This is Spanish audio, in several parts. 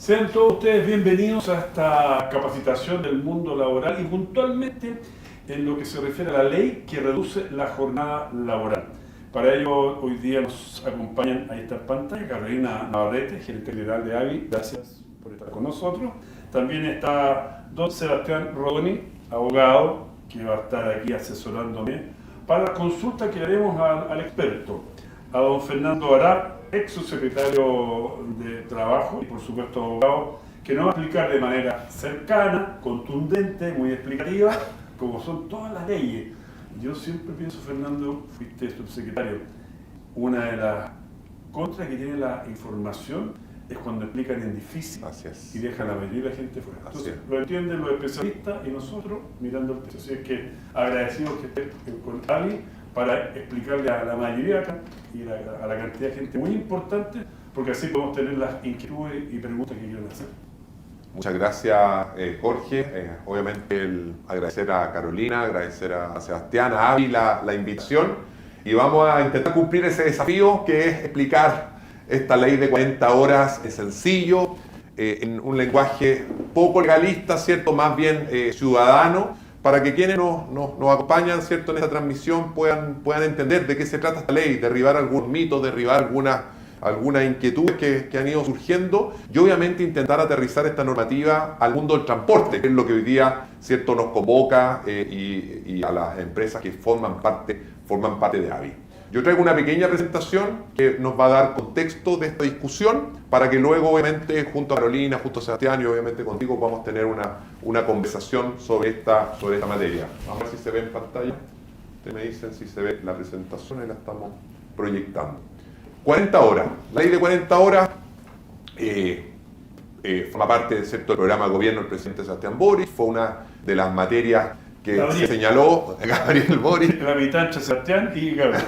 Sean todos ustedes bienvenidos a esta capacitación del mundo laboral y puntualmente en lo que se refiere a la ley que reduce la jornada laboral. Para ello, hoy día nos acompañan, ahí está en pantalla, Carolina Navarrete, gerente general de AVI. Gracias por estar con nosotros. También está don Sebastián Rodoni, abogado, que va a estar aquí asesorándome para la consulta que haremos al experto, a don Fernando Ará, ex subsecretario de Trabajo y por supuesto abogado, que nos va a explicar de manera cercana, contundente, muy explicativa, como son todas las leyes. Yo siempre pienso, Fernando, fuiste subsecretario, una de las contras que tiene la información es cuando explican en difícil y dejan a la mayoría de la gente fuera. Entonces, lo entienden los especialistas y nosotros mirando el texto. Así es que agradecidos que esté con Ali para explicarle a la mayoría y a la cantidad de gente muy importante, porque así podemos tener las inquietudes y preguntas que quieran hacer. Muchas gracias, Jorge. Obviamente agradecer a Carolina, agradecer a Sebastián, a Avi la invitación, y vamos a intentar cumplir ese desafío que es explicar esta ley de 40 horas sencillo, en un lenguaje poco legalista, ¿cierto? Más bien ciudadano, para que quienes nos acompañan, ¿cierto?, en esta transmisión puedan entender de qué se trata esta ley, derribar algunos mitos, derribar algunas inquietudes que han ido surgiendo y obviamente intentar aterrizar esta normativa al mundo del transporte, que es lo que hoy día, ¿cierto?, nos convoca y a las empresas que forman parte de AVI. Yo traigo una pequeña presentación que nos va a dar contexto de esta discusión para que luego, obviamente, junto a Carolina, junto a Sebastián y obviamente contigo podamos tener una conversación sobre esta materia. Vamos a ver si se ve en pantalla. Ustedes me dicen si se ve la presentación y la estamos proyectando. 40 horas. La ley de 40 horas forma parte del programa de gobierno del presidente Sebastián Boric. Fue una de las materias que se señaló Gabriel Boric. La mitad entre Sebastián y Gabriel.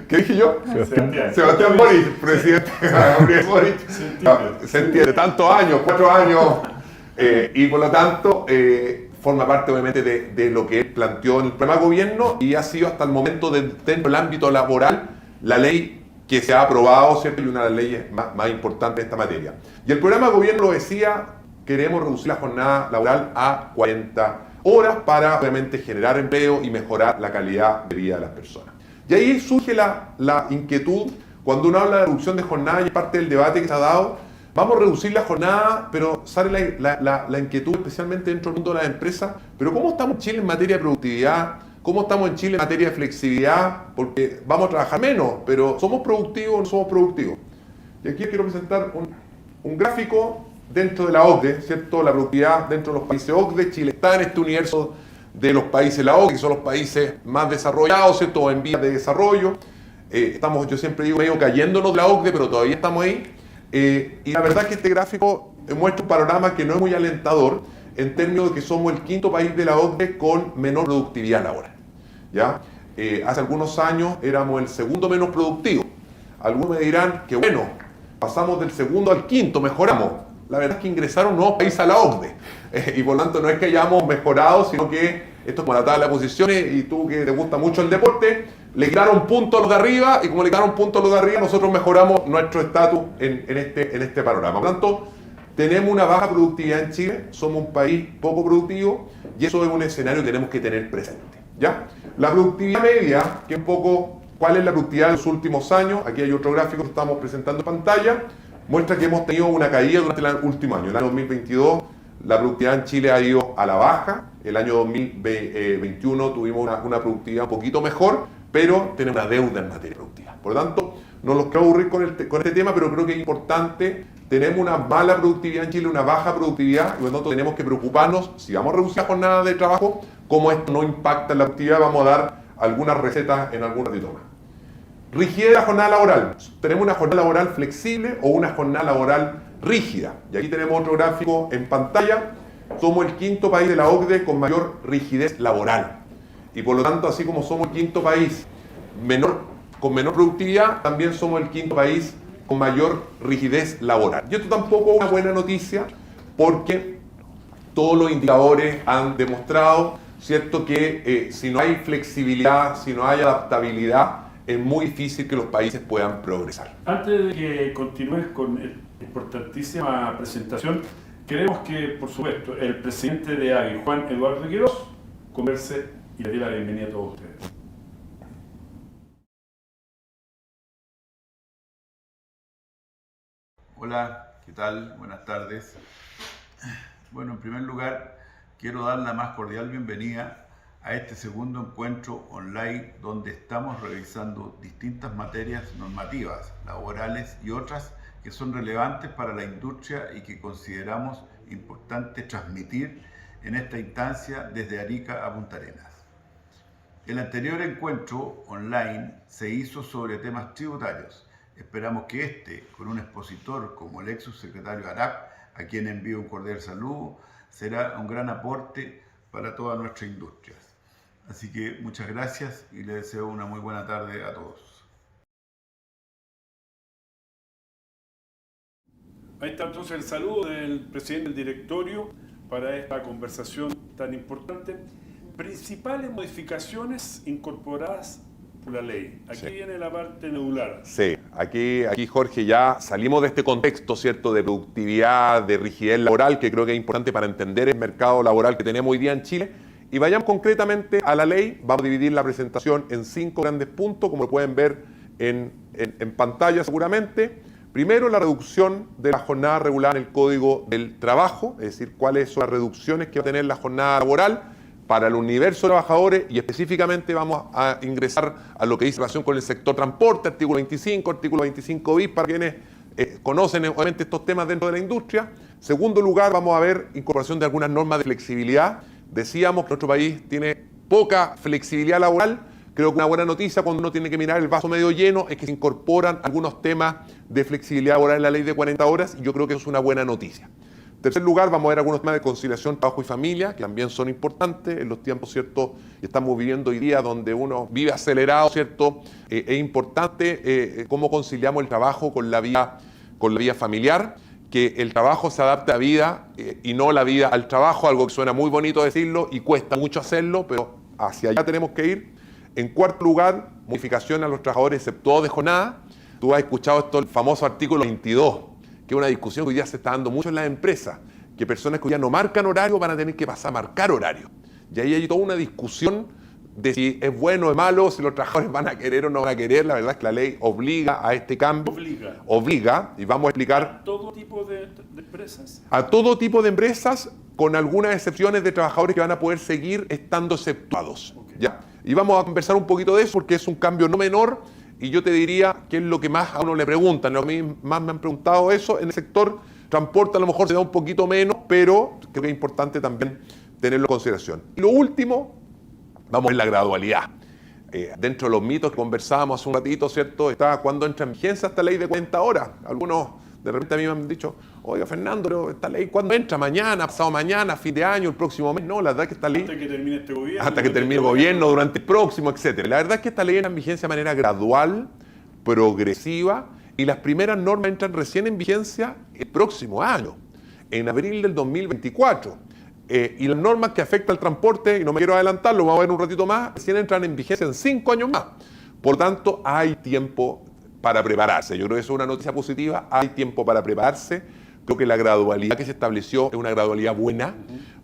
¿Qué dije yo? Sebastián Boric, presidente Gabriel Boric. Se entiende, tantos años, 4 años, y por lo tanto forma parte obviamente de lo que él planteó en el programa de gobierno y ha sido hasta el momento dentro del ámbito laboral la ley que se ha aprobado, ¿cierto? Y una de las leyes más importantes de esta materia. Y el programa de gobierno lo decía, queremos reducir la jornada laboral a 40 horas para obviamente generar empleo y mejorar la calidad de vida de las personas. Y ahí surge la inquietud cuando uno habla de reducción de jornada y es parte del debate que se ha dado. Vamos a reducir la jornada, pero sale la inquietud especialmente dentro del mundo de las empresas. Pero ¿cómo estamos en Chile en materia de productividad? ¿Cómo estamos en Chile en materia de flexibilidad? Porque vamos a trabajar menos, pero ¿somos productivos o no somos productivos? Y aquí quiero presentar un gráfico dentro de la OCDE, ¿cierto? La productividad dentro de los países OCDE. Chile está en este universo de los países de la OCDE, que son los países más desarrollados, ¿cierto? O en vías de desarrollo. Estamos, yo siempre digo, medio cayéndonos de la OCDE, pero todavía estamos ahí. Y la verdad es que este gráfico muestra un panorama que no es muy alentador en términos de que somos el 5º país de la OCDE con menor productividad laboral. ¿Ya? Hace algunos años éramos el 2º menos productivo. Algunos me dirán que bueno, pasamos del 2º al 5º, mejoramos. La verdad es que ingresaron nuevos países a la OCDE y por lo tanto no es que hayamos mejorado, sino que esto es como la tabla de posiciones y tú que te gusta mucho el deporte, le quitaron puntos a los de arriba y como le quitaron puntos a los de arriba, nosotros mejoramos nuestro estatus en este panorama. Por lo tanto, tenemos una baja productividad en Chile, somos un país poco productivo y eso es un escenario que tenemos que tener presente. ¿Ya? La productividad media, que es un poco cuál es la productividad de los últimos años, aquí hay otro gráfico que estamos presentando en pantalla, muestra que hemos tenido una caída durante el último año. El año 2022 la productividad en Chile ha ido a la baja, el año 2021 tuvimos una productividad un poquito mejor, pero tenemos una deuda en materia productiva. Por lo tanto, no los quiero aburrir con este tema, pero creo que es importante. Tenemos una mala productividad en Chile, una baja productividad, y por lo tanto tenemos que preocuparnos, si vamos a reducir la jornada de trabajo, cómo esto no impacta en la productividad. Vamos a dar algunas recetas en algún ratito más. Rigidez de la jornada laboral. Tenemos una jornada laboral flexible o una jornada laboral rígida. Y aquí tenemos otro gráfico en pantalla. Somos el 5º país de la OCDE con mayor rigidez laboral. Y por lo tanto, así como somos el 5º país con menor productividad, también somos el 5º país con mayor rigidez laboral. Y esto tampoco es una buena noticia porque todos los indicadores han demostrado, ¿cierto?, que si no hay flexibilidad, si no hay adaptabilidad, es muy difícil que los países puedan progresar. Antes de que continúes con importantísima presentación. Queremos que, por supuesto, el presidente de AGI, Juan Eduardo Quirós, converse y le dé la bienvenida a todos ustedes. Hola, ¿qué tal? Buenas tardes. Bueno, en primer lugar, quiero dar la más cordial bienvenida a este segundo encuentro online donde estamos revisando distintas materias normativas, laborales y otras que son relevantes para la industria y que consideramos importante transmitir en esta instancia desde Arica a Punta Arenas. El anterior encuentro online se hizo sobre temas tributarios. Esperamos que este, con un expositor como el ex subsecretario Arap, a quien envío un cordial saludo, será un gran aporte para toda nuestra industria. Así que muchas gracias y les deseo una muy buena tarde a todos. Ahí está entonces el saludo del presidente del directorio para esta conversación tan importante. Principales modificaciones incorporadas por la ley. Aquí viene la parte medular. Sí, aquí Jorge, ya salimos de este contexto, ¿cierto?, de productividad, de rigidez laboral, que creo que es importante para entender el mercado laboral que tenemos hoy día en Chile. Y vayamos concretamente a la ley. Vamos a dividir la presentación en 5 grandes puntos, como lo pueden ver en pantalla seguramente. Primero, la reducción de la jornada regular en el Código del Trabajo, es decir, cuáles son las reducciones que va a tener la jornada laboral para el universo de trabajadores, y específicamente vamos a ingresar a lo que dice relación con el sector transporte, artículo 25, artículo 25 bis, para quienes conocen obviamente estos temas dentro de la industria. Segundo lugar, vamos a ver incorporación de algunas normas de flexibilidad. Decíamos que nuestro país tiene poca flexibilidad laboral. Creo que una buena noticia cuando uno tiene que mirar el vaso medio lleno es que se incorporan algunos temas de flexibilidad laboral en la ley de 40 horas, y yo creo que es una buena noticia. En tercer lugar, vamos a ver algunos temas de conciliación, trabajo y familia, que también son importantes en los tiempos, ¿cierto?, que estamos viviendo hoy día, donde uno vive acelerado, ¿cierto? Es importante cómo conciliamos el trabajo con la vida familiar, que el trabajo se adapte a vida y no la vida al trabajo, algo que suena muy bonito decirlo y cuesta mucho hacerlo, pero hacia allá tenemos que ir. En cuarto lugar, modificación a los trabajadores exceptuados de jornada. Tú has escuchado esto, el famoso artículo 22, que es una discusión que hoy día se está dando mucho en las empresas, que personas que hoy día no marcan horario van a tener que pasar a marcar horario. Y ahí hay toda una discusión de si es bueno o es malo, si los trabajadores van a querer o no van a querer. La verdad es que la ley obliga a este cambio. Obliga, y vamos a explicar. ¿A todo tipo de empresas? A todo tipo de empresas, con algunas excepciones de trabajadores que van a poder seguir estando exceptuados. Okay. ¿Ya? Y vamos a conversar un poquito de eso porque es un cambio no menor, y yo te diría que es lo que más a uno le preguntan. A mí más me han preguntado eso. En el sector transporte a lo mejor se da un poquito menos, pero creo que es importante también tenerlo en consideración. Y lo último, vamos a ver la gradualidad. Dentro de los mitos que conversábamos hace un ratito, ¿cierto?, está cuando entra en vigencia esta ley de 40 horas. Algunos de repente a mí me han dicho, oiga Fernando, pero esta ley ¿cuándo entra? ¿Mañana, pasado mañana, fin de año, el próximo mes? No, la verdad es que esta ley... Hasta que termine este gobierno. Hasta que termine el gobierno, durante el próximo, etc. La verdad es que esta ley entra en vigencia de manera gradual, progresiva, y las primeras normas entran recién en vigencia el próximo año, en abril del 2024. Y las normas que afectan al transporte, y no me quiero adelantar, lo vamos a ver un ratito más, recién entran en vigencia en 5 años más. Por tanto, hay tiempo para prepararse. Yo creo que eso es una noticia positiva, hay tiempo para prepararse. Creo que la gradualidad que se estableció es una gradualidad buena,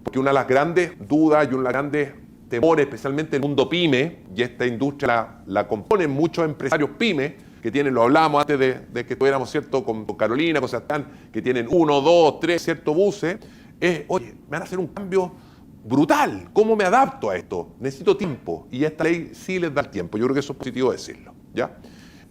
porque una de las grandes dudas y una de las grandes temores, especialmente en el mundo pyme, y esta industria la componen muchos empresarios pyme, que tienen, lo hablábamos antes de que estuviéramos, ¿cierto?, con Carolina, con Sebastián, que tienen 1, 2, 3, ¿cierto?, buses. Oye, me van a hacer un cambio brutal. ¿Cómo me adapto a esto? Necesito tiempo. Y esta ley sí les da el tiempo. Yo creo que eso es positivo decirlo, ¿ya?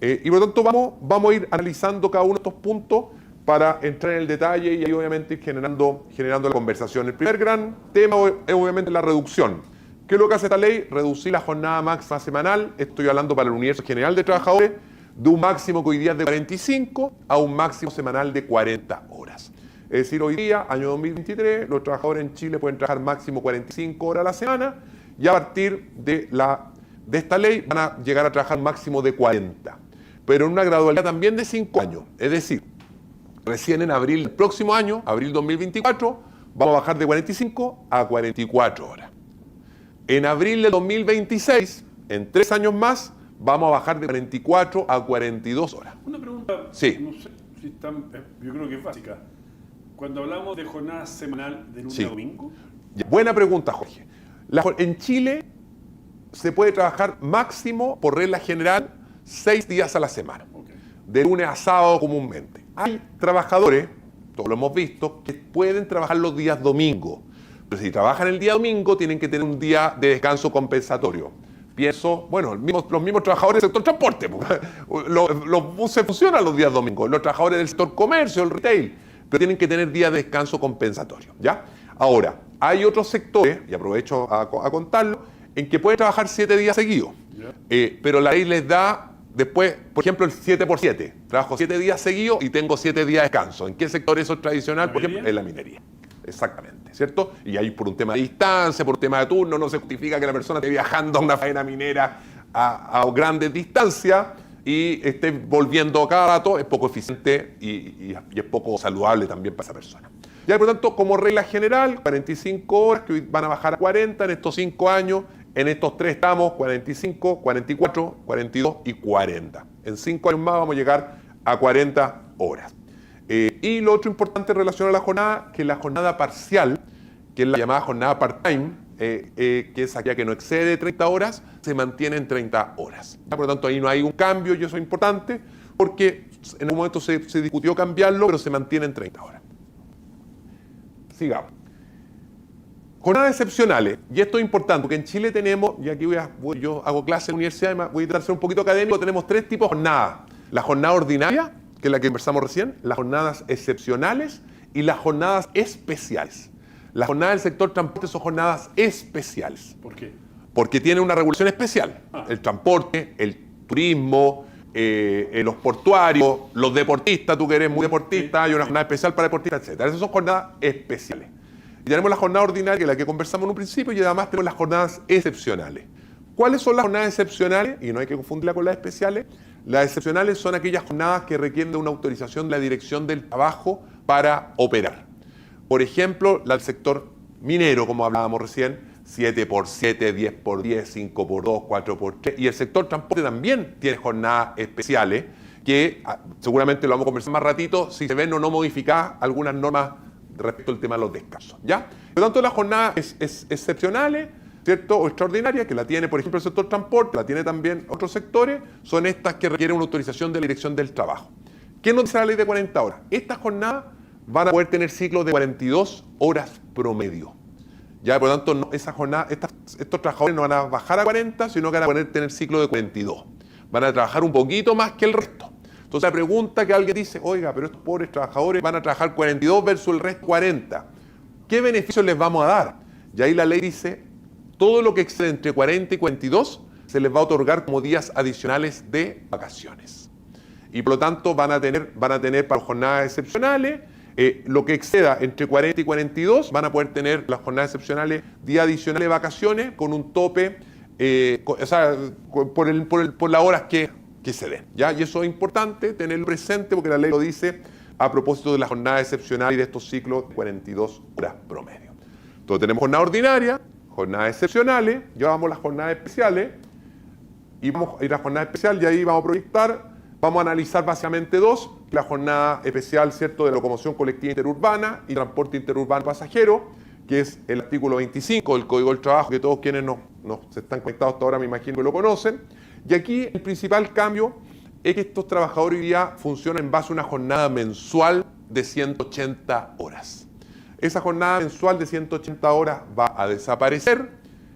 Y por lo tanto vamos a ir analizando cada uno de estos puntos para entrar en el detalle y ahí obviamente ir generando la conversación. El primer gran tema es obviamente la reducción. ¿Qué es lo que hace esta ley? Reducir la jornada máxima semanal. Estoy hablando para el universo general de trabajadores, de un máximo que hoy día es de 45 a un máximo semanal de 40 horas. Es decir, hoy día, año 2023, los trabajadores en Chile pueden trabajar máximo 45 horas a la semana, y a partir de esta ley van a llegar a trabajar máximo de 40. Pero en una gradualidad también de 5 años. Es decir, recién en abril del próximo año, abril 2024, vamos a bajar de 45 a 44 horas. En abril de 2026, en 3 años más, vamos a bajar de 44 a 42 horas. Una pregunta, sí. No sé Sí, yo creo que es básica. Cuando hablamos de jornada semanal de lunes Sí. a domingo, Ya, buena pregunta, Jorge. En Chile se puede trabajar máximo, por regla general, 6 días a la semana, ok. de lunes a sábado comúnmente. Hay trabajadores, todos lo hemos visto, que pueden trabajar los días domingo. Pero si trabajan el día domingo, tienen que tener un día de descanso compensatorio. Pienso, bueno, los mismos trabajadores del sector transporte. Los buses funcionan los días domingos, los trabajadores del sector comercio, el retail, pero tienen que tener días de descanso compensatorio, ¿ya? Ahora, hay otros sectores, y aprovecho a contarlo, en que pueden trabajar 7 días seguidos, Ya. pero la ley les da después, por ejemplo, el 7x7. Trabajo 7 días seguidos y tengo 7 días de descanso. ¿En qué sector eso es tradicional? ¿La Por ejemplo, minería? en la minería. Exactamente, ¿cierto? Y ahí por un tema de distancia, por un tema de turno, no se justifica que la persona esté viajando a una faena minera a grandes distancias y esté volviendo cada rato. Es poco eficiente y es poco saludable también para esa persona. Ya, por lo tanto, como regla general, 45 horas, que hoy van a bajar a 40 en estos 5 años. En estos 3 estamos 45, 44, 42 y 40. En 5 años más vamos a llegar a 40 horas. Y lo otro importante en relación a la jornada, que la jornada parcial, que es la llamada jornada part-time, que es aquella que no excede 30 horas, se mantiene en 30 horas. ¿Ya? Por lo tanto, ahí no hay un cambio y eso es importante porque en algún momento se discutió cambiarlo, pero se mantiene en 30 horas. Sigamos. Jornadas excepcionales, y esto es importante, porque en Chile tenemos, y aquí yo hago clase en la universidad, voy a tratar de ser un poquito académico, tenemos 3 tipos de jornadas. La jornada ordinaria, que es la que conversamos recién, las jornadas excepcionales y las jornadas especiales. Las jornadas del sector transporte son jornadas especiales, ¿Por qué? porque tienen una regulación especial. El transporte, el turismo, los portuarios, los deportistas, tú que eres muy deportista, hay una jornada especial para deportistas, etc. Esas son jornadas especiales. Y tenemos la jornada ordinaria, que es la que conversamos en un principio, y además tenemos las jornadas excepcionales. ¿Cuáles son las jornadas excepcionales? Y no hay que confundirla con las especiales. Las excepcionales son aquellas jornadas que requieren de una autorización de la Dirección del Trabajo para operar. Por ejemplo, la del sector minero, como hablábamos recién, 7x7, 10x10, 5x2, 4x3. Y el sector transporte también tiene jornadas especiales, que seguramente lo vamos a conversar más ratito, si se ven o no modificadas algunas normas respecto al tema de los descansos, ¿ya? Por lo tanto, las jornadas excepcionales, ¿cierto? O extraordinarias, que la tiene, por ejemplo, el sector transporte, la tiene también otros sectores, son estas que requieren una autorización de la Dirección del Trabajo. ¿Qué nos dice la ley de 40 horas? Estas jornadas van a poder tener ciclos de 42 horas promedio. Ya, por lo tanto, estos trabajadores no van a bajar a 40, sino que van a poder tener ciclo de 42. Van a trabajar un poquito más que el resto. Entonces la pregunta que alguien dice, oiga, pero estos pobres trabajadores van a trabajar 42 versus el resto 40. ¿Qué beneficios les vamos a dar? Y ahí la ley dice, todo lo que excede entre 40 y 42 se les va a otorgar como días adicionales de vacaciones. Y por lo tanto van a tener para jornadas excepcionales, lo que exceda entre 40 y 42 van a poder tener las jornadas excepcionales días adicionales de vacaciones con un tope, por las horas que se den, ¿ya? Y eso es importante tenerlo presente porque la ley lo dice a propósito de la jornada excepcional y de estos ciclos de 42 horas promedio. Entonces tenemos jornada ordinaria, jornadas excepcionales, llevamos las jornadas especiales y vamos a ir a la jornada especial y ahí vamos a proyectar, vamos a analizar básicamente 2, la jornada especial, ¿cierto?, de locomoción colectiva interurbana y transporte interurbano pasajero, que es el artículo 25 del Código del Trabajo, que todos quienes se están conectados hasta ahora me imagino que lo conocen. Y aquí el principal cambio es que estos trabajadores hoy día funcionan en base a una jornada mensual de 180 horas. Esa jornada mensual de 180 horas va a desaparecer,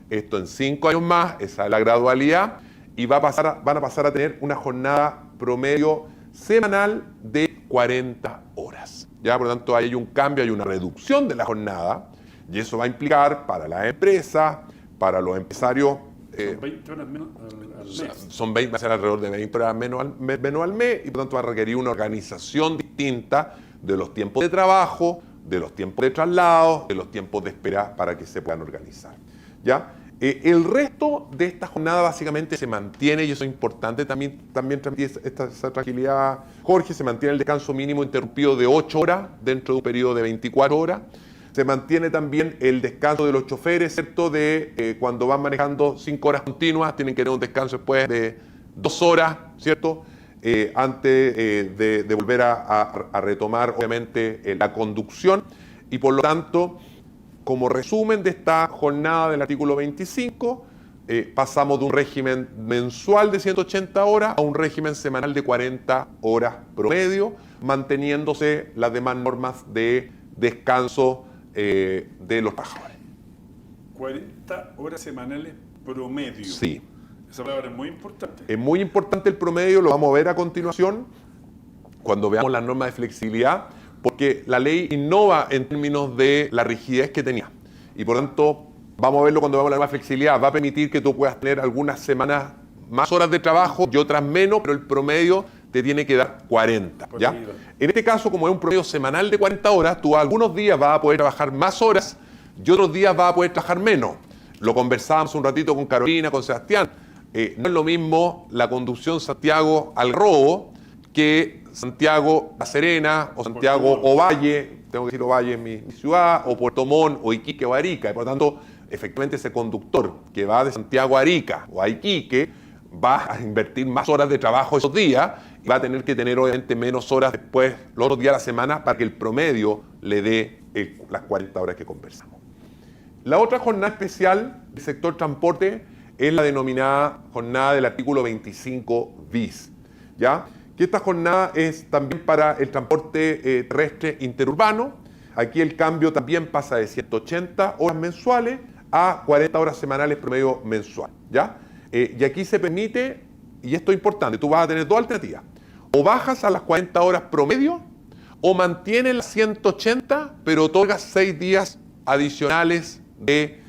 esto en 5 años más, esa es la gradualidad, y van a pasar a tener una jornada promedio semanal de 40 horas. Ya, por lo tanto, hay un cambio, hay una reducción de la jornada, y eso va a implicar para las empresas, para los empresarios, Son 20 horas menos al mes. Va a ser alrededor de 20 horas menos al mes y por lo tanto va a requerir una organización distinta de los tiempos de trabajo, de los tiempos de traslado, de los tiempos de espera para que se puedan organizar. ¿Ya? El resto de esta jornada básicamente se mantiene, y eso es importante también transmitir esa tranquilidad, Jorge, se mantiene el descanso mínimo interrumpido de 8 horas dentro de un periodo de 24 horas. Se mantiene también el descanso de los choferes, ¿cierto? Cuando van manejando 5 horas continuas, tienen que tener un descanso después de 2 horas, ¿cierto? antes de volver a retomar, obviamente, la conducción. Y por lo tanto, como resumen de esta jornada del artículo 25, pasamos de un régimen mensual de 180 horas a un régimen semanal de 40 horas promedio, manteniéndose las demás normas de descanso de los trabajadores. 40 horas semanales promedio. Sí. Esa palabra es muy importante. Es muy importante el promedio, lo vamos a ver a continuación cuando veamos las normas de flexibilidad, porque la ley innova en términos de la rigidez que tenía. Y por tanto, vamos a verlo cuando veamos la norma de flexibilidad. Va a permitir que tú puedas tener algunas semanas más horas de trabajo y otras menos, pero el promedio te tiene que dar 40. ¿Ya? En este caso, como es un promedio semanal de 40 horas, tú algunos días vas a poder trabajar más horas y otros días vas a poder trabajar menos. Lo conversábamos un ratito con Carolina, con Sebastián. No es lo mismo la conducción Santiago al Robo que Santiago La Serena o Santiago Ovalle, tengo que decir Ovalle en mi ciudad, o Puerto Montt o Iquique o Arica. Y por lo tanto, efectivamente ese conductor que va de Santiago a Arica o a Iquique va a invertir más horas de trabajo esos días y va a tener que tener obviamente menos horas después, los otros días de la semana, para que el promedio le dé las 40 horas que conversamos. La otra jornada especial del sector transporte es la denominada jornada del artículo 25 bis, ¿ya? Que esta jornada es también para el transporte terrestre interurbano. Aquí el cambio también pasa de 180 horas mensuales a 40 horas semanales promedio mensual, ¿ya? Y aquí se permite, y esto es importante, tú vas a tener dos alternativas. O bajas a las 40 horas promedio, o mantienes las 180, pero otorgas 6 días adicionales de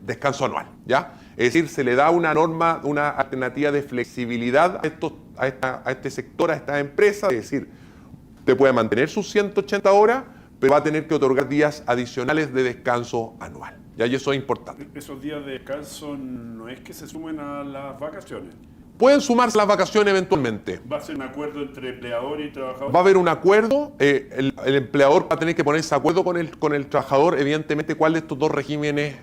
descanso anual, ¿ya? Es decir, se le da una norma, una alternativa de flexibilidad a este sector, a esta empresa. Es decir, te puede mantener sus 180 horas, pero va a tener que otorgar días adicionales de descanso anual. ¿Ya? Y eso es importante. Esos días de descanso no es que se sumen a las vacaciones. Pueden sumarse las vacaciones eventualmente. ¿Va a ser un acuerdo entre empleador y trabajador? Va a haber un acuerdo, el empleador va a tener que ponerse de acuerdo con el trabajador, evidentemente, cuál de estos dos regímenes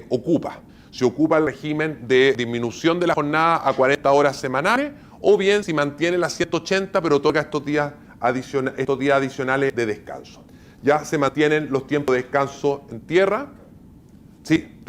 ocupa. Si ocupa el régimen de disminución de la jornada a 40 horas semanales, o bien si mantiene las 180, pero otorga estos días adicionales de descanso. Ya se mantienen los tiempos de descanso en tierra. Sí,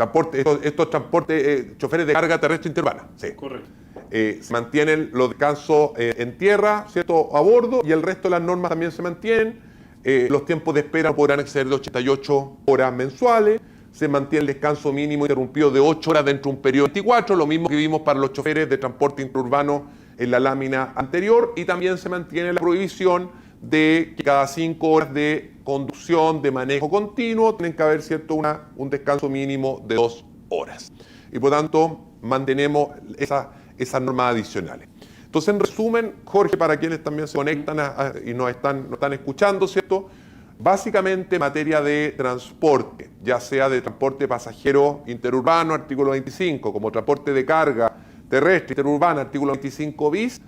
estos transportes, choferes de carga terrestre interurbana. Sí. Correcto. Se mantienen los descansos en tierra, ¿cierto?, a bordo, y el resto de las normas también se mantienen. Los tiempos de espera no podrán exceder de 88 horas mensuales. Se mantiene el descanso mínimo interrumpido de 8 horas dentro de un periodo de 24, lo mismo que vimos para los choferes de transporte interurbano en la lámina anterior, y también se mantiene la prohibición de que cada 5 horas de conducción, de manejo continuo, tienen que haber, ¿cierto?, un descanso mínimo de 2 horas. Y por tanto, mantenemos esas normas adicionales. Entonces, en resumen, Jorge, para quienes también se conectan y nos están escuchando, ¿cierto?, básicamente en materia de transporte, ya sea de transporte pasajero interurbano, artículo 25, como transporte de carga terrestre interurbana, artículo 25 bis,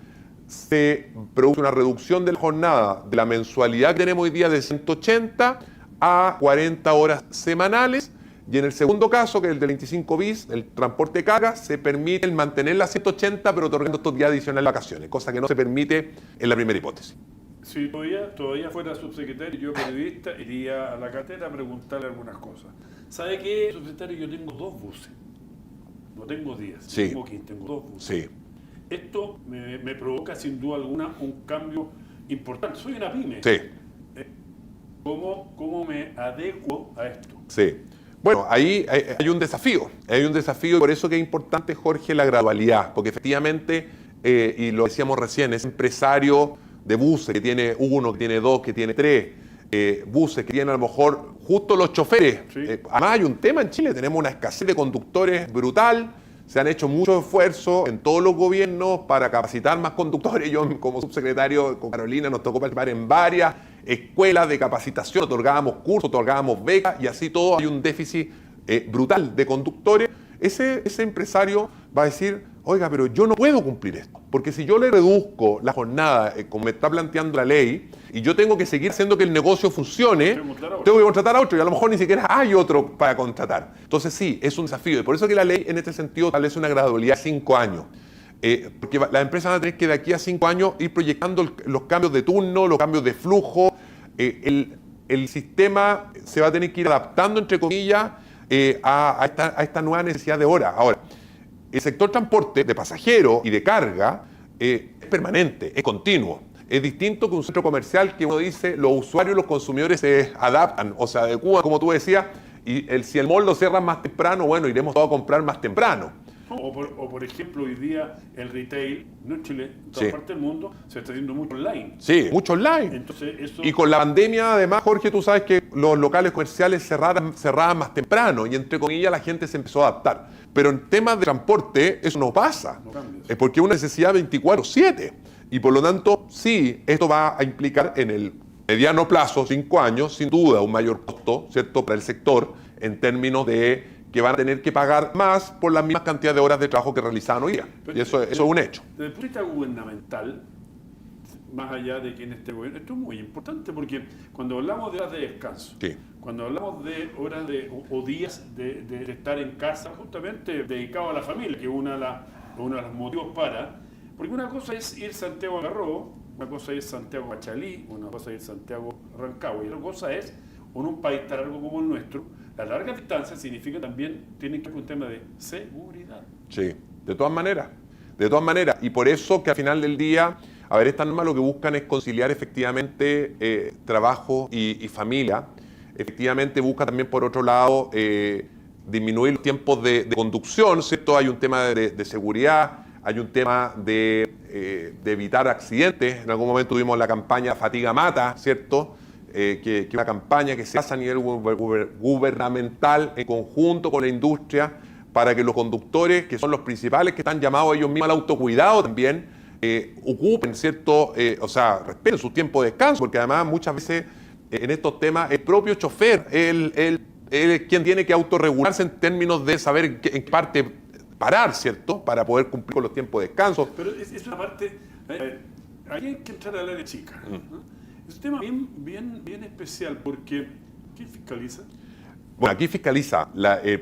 se produce una reducción de la jornada de la mensualidad que tenemos hoy día de 180 a 40 horas semanales. Y en el segundo caso, que es el del 25 bis, el transporte de carga, se permite el mantener las 180, pero otorgando estos días adicionales de vacaciones, cosa que no se permite en la primera hipótesis. Si todavía fuera subsecretario y yo periodista, iría a la cartera a preguntarle algunas cosas. ¿Sabe qué, subsecretario? Yo tengo 2 buses. No tengo 10, sí. Tengo 15, tengo 2 buses. Sí. Esto me provoca sin duda alguna un cambio importante. Soy una pyme. Sí. ¿Cómo me adecuo a esto? Sí. Bueno, ahí hay un desafío. Hay un desafío, y por eso que es importante, Jorge, la gradualidad. Porque efectivamente, y lo decíamos recién, ese empresario de buses que tiene 1, que tiene 2, que tiene 3, buses que tienen a lo mejor justo los choferes. Sí. Además hay un tema en Chile, tenemos una escasez de conductores brutal. Se han hecho muchos esfuerzos en todos los gobiernos para capacitar más conductores. Yo, como subsecretario, con Carolina, nos tocó participar en varias escuelas de capacitación, otorgábamos cursos, otorgábamos becas, y así todo hay un déficit brutal de conductores. Ese empresario va a decir, oiga, pero yo no puedo cumplir esto, porque si yo le reduzco la jornada, como me está planteando la ley, y yo tengo que seguir haciendo que el negocio funcione, tengo que contratar a otro, y a lo mejor ni siquiera hay otro para contratar. Entonces sí, es un desafío, y por eso que la ley en este sentido establece una gradualidad de 5 años. Porque las empresas van a tener que de aquí a 5 años ir proyectando los cambios de turno, los cambios de flujo. El sistema se va a tener que ir adaptando, entre comillas, a esta nueva necesidad de hora. Ahora, el sector transporte de pasajeros y de carga es permanente, es continuo. Es distinto que un centro comercial que uno dice los usuarios, los consumidores se adaptan o se adecúan, como tú decías, y si el mall lo cierran más temprano, bueno, iremos todos a comprar más temprano. O por ejemplo, hoy día el retail, no en Chile, en toda Sí. parte del mundo, se está haciendo mucho online. Sí, mucho online. Entonces, eso... Y con la pandemia, además, Jorge, tú sabes que los locales comerciales cerraban más temprano y, entre comillas, la gente se empezó a adaptar. Pero en temas de transporte, eso no pasa. No cambia. Es porque es una necesidad 24/7. Y por lo tanto, sí, esto va a implicar en el mediano plazo, 5 años, sin duda, un mayor costo, ¿cierto?, para el sector, en términos de que van a tener que pagar más por la misma cantidad de horas de trabajo que realizaban hoy día. Y eso es un hecho. Desde el punto de vista gubernamental, más allá de quién esté gobierno, esto es muy importante porque cuando hablamos de horas de descanso, Sí. cuando hablamos de horas o días de estar en casa, justamente dedicado a la familia, que es uno de los motivos para, porque una cosa es ir Santiago a Garrobo, una cosa es Santiago a Chalí, una cosa es Santiago a Rancagua, y otra cosa es, en un país tan largo como el nuestro, la larga distancia significa también, tiene que ver con un tema de seguridad. Sí, de todas maneras. De todas maneras. Y por eso que al final del día, a ver, estas normas lo que buscan es conciliar efectivamente trabajo y familia. Efectivamente busca también, por otro lado, disminuir los tiempos de conducción, ¿cierto? Hay un tema de seguridad, hay un tema de evitar accidentes. En algún momento tuvimos la campaña Fatiga Mata, ¿cierto? Que es una campaña que se hace a nivel gubernamental en conjunto con la industria para que los conductores, que son los principales, que están llamados ellos mismos al autocuidado también, ocupen, ¿cierto? O sea, respeten su tiempo de descanso, porque además muchas veces en estos temas el propio chofer es quien tiene que autorregularse en términos de saber en qué parte parar, ¿cierto? Para poder cumplir con los tiempos de descanso. Pero es una parte, ahí hay que entrar a la de chica, ¿no? Es un tema bien especial porque ¿quién fiscaliza? Bueno, aquí fiscaliza,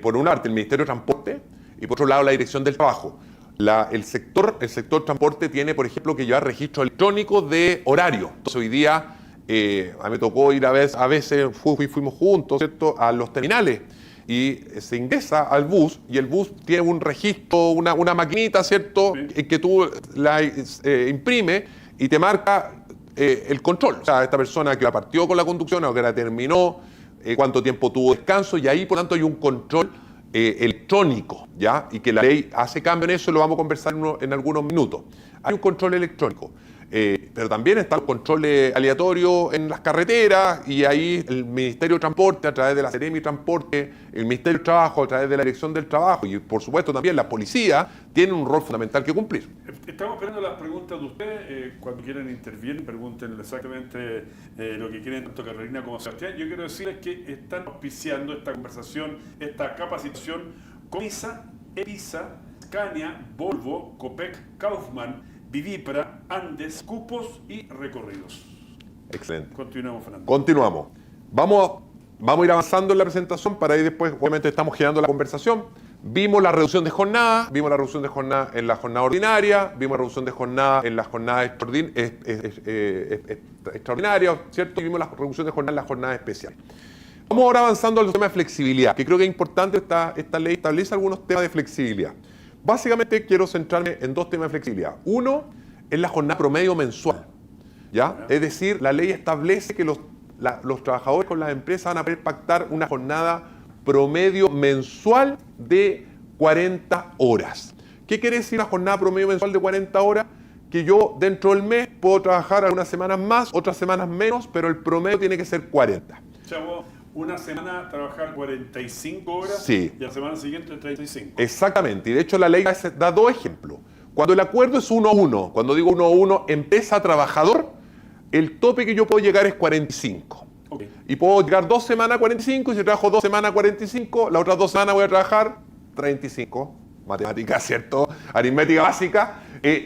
por una parte, el Ministerio de Transporte y por otro lado, la Dirección del Trabajo. El sector transporte tiene, por ejemplo, que llevar registro electrónico de horario. Entonces, hoy día, a mí me tocó ir a veces fuimos juntos, ¿cierto?, a los terminales. Y se ingresa al bus y el bus tiene un registro, una maquinita, ¿cierto?, Sí. que tú la imprimes y te marca el control. O sea, esta persona que la partió con la conducción o que la terminó, cuánto tiempo tuvo descanso, y ahí, por tanto, hay un control electrónico, ¿ya? Y que la ley hace cambio en eso, y lo vamos a conversar en algunos minutos. Hay un control electrónico. Pero también está el control aleatorio en las carreteras, y ahí el Ministerio de Transporte, a través de la Seremi Transporte, el Ministerio de Trabajo, a través de la Dirección del Trabajo, y por supuesto también la policía, tienen un rol fundamental que cumplir. Estamos esperando las preguntas de ustedes. Cuando quieran intervenir, pregunten exactamente lo que quieren, tanto Carolina como Sebastián. Yo quiero decirles que están auspiciando esta conversación, esta capacitación, Comisa, EPISA, Scania, Volvo, Copec, Kaufman, Vivipra, Andes, cupos y recorridos. Excelente. Continuamos, Fernando. Continuamos. Vamos a ir avanzando en la presentación para ahí después, obviamente, estamos generando la conversación. Vimos la reducción de jornada, en la jornada ordinaria, vimos la reducción de jornada en la jornada extraordinaria, ¿cierto? Y vimos la reducción de jornada en la jornada especial. Vamos ahora avanzando al tema de flexibilidad, que creo que es importante. Esta ley establece algunos temas de flexibilidad. Básicamente quiero centrarme en 2 temas de flexibilidad. Uno es la jornada promedio mensual, ¿ya? Es decir, la ley establece que los trabajadores con las empresas van a poder pactar una jornada promedio mensual de 40 horas. ¿Qué quiere decir una jornada promedio mensual de 40 horas? Que yo dentro del mes puedo trabajar algunas semanas más, otras semanas menos, pero el promedio tiene que ser 40. O sea, vos una semana trabajar 45 horas, Sí. y la semana siguiente 35. Exactamente, y de hecho la ley da 2 ejemplos. Cuando el acuerdo es 1-1, cuando digo 1-1, empresa trabajador, el tope que yo puedo llegar es 45. Okay. Y puedo llegar 2 semanas a 45, y si trabajo 2 semanas a 45, las otras 2 semanas voy a trabajar 35. Matemática, ¿cierto? Aritmética básica,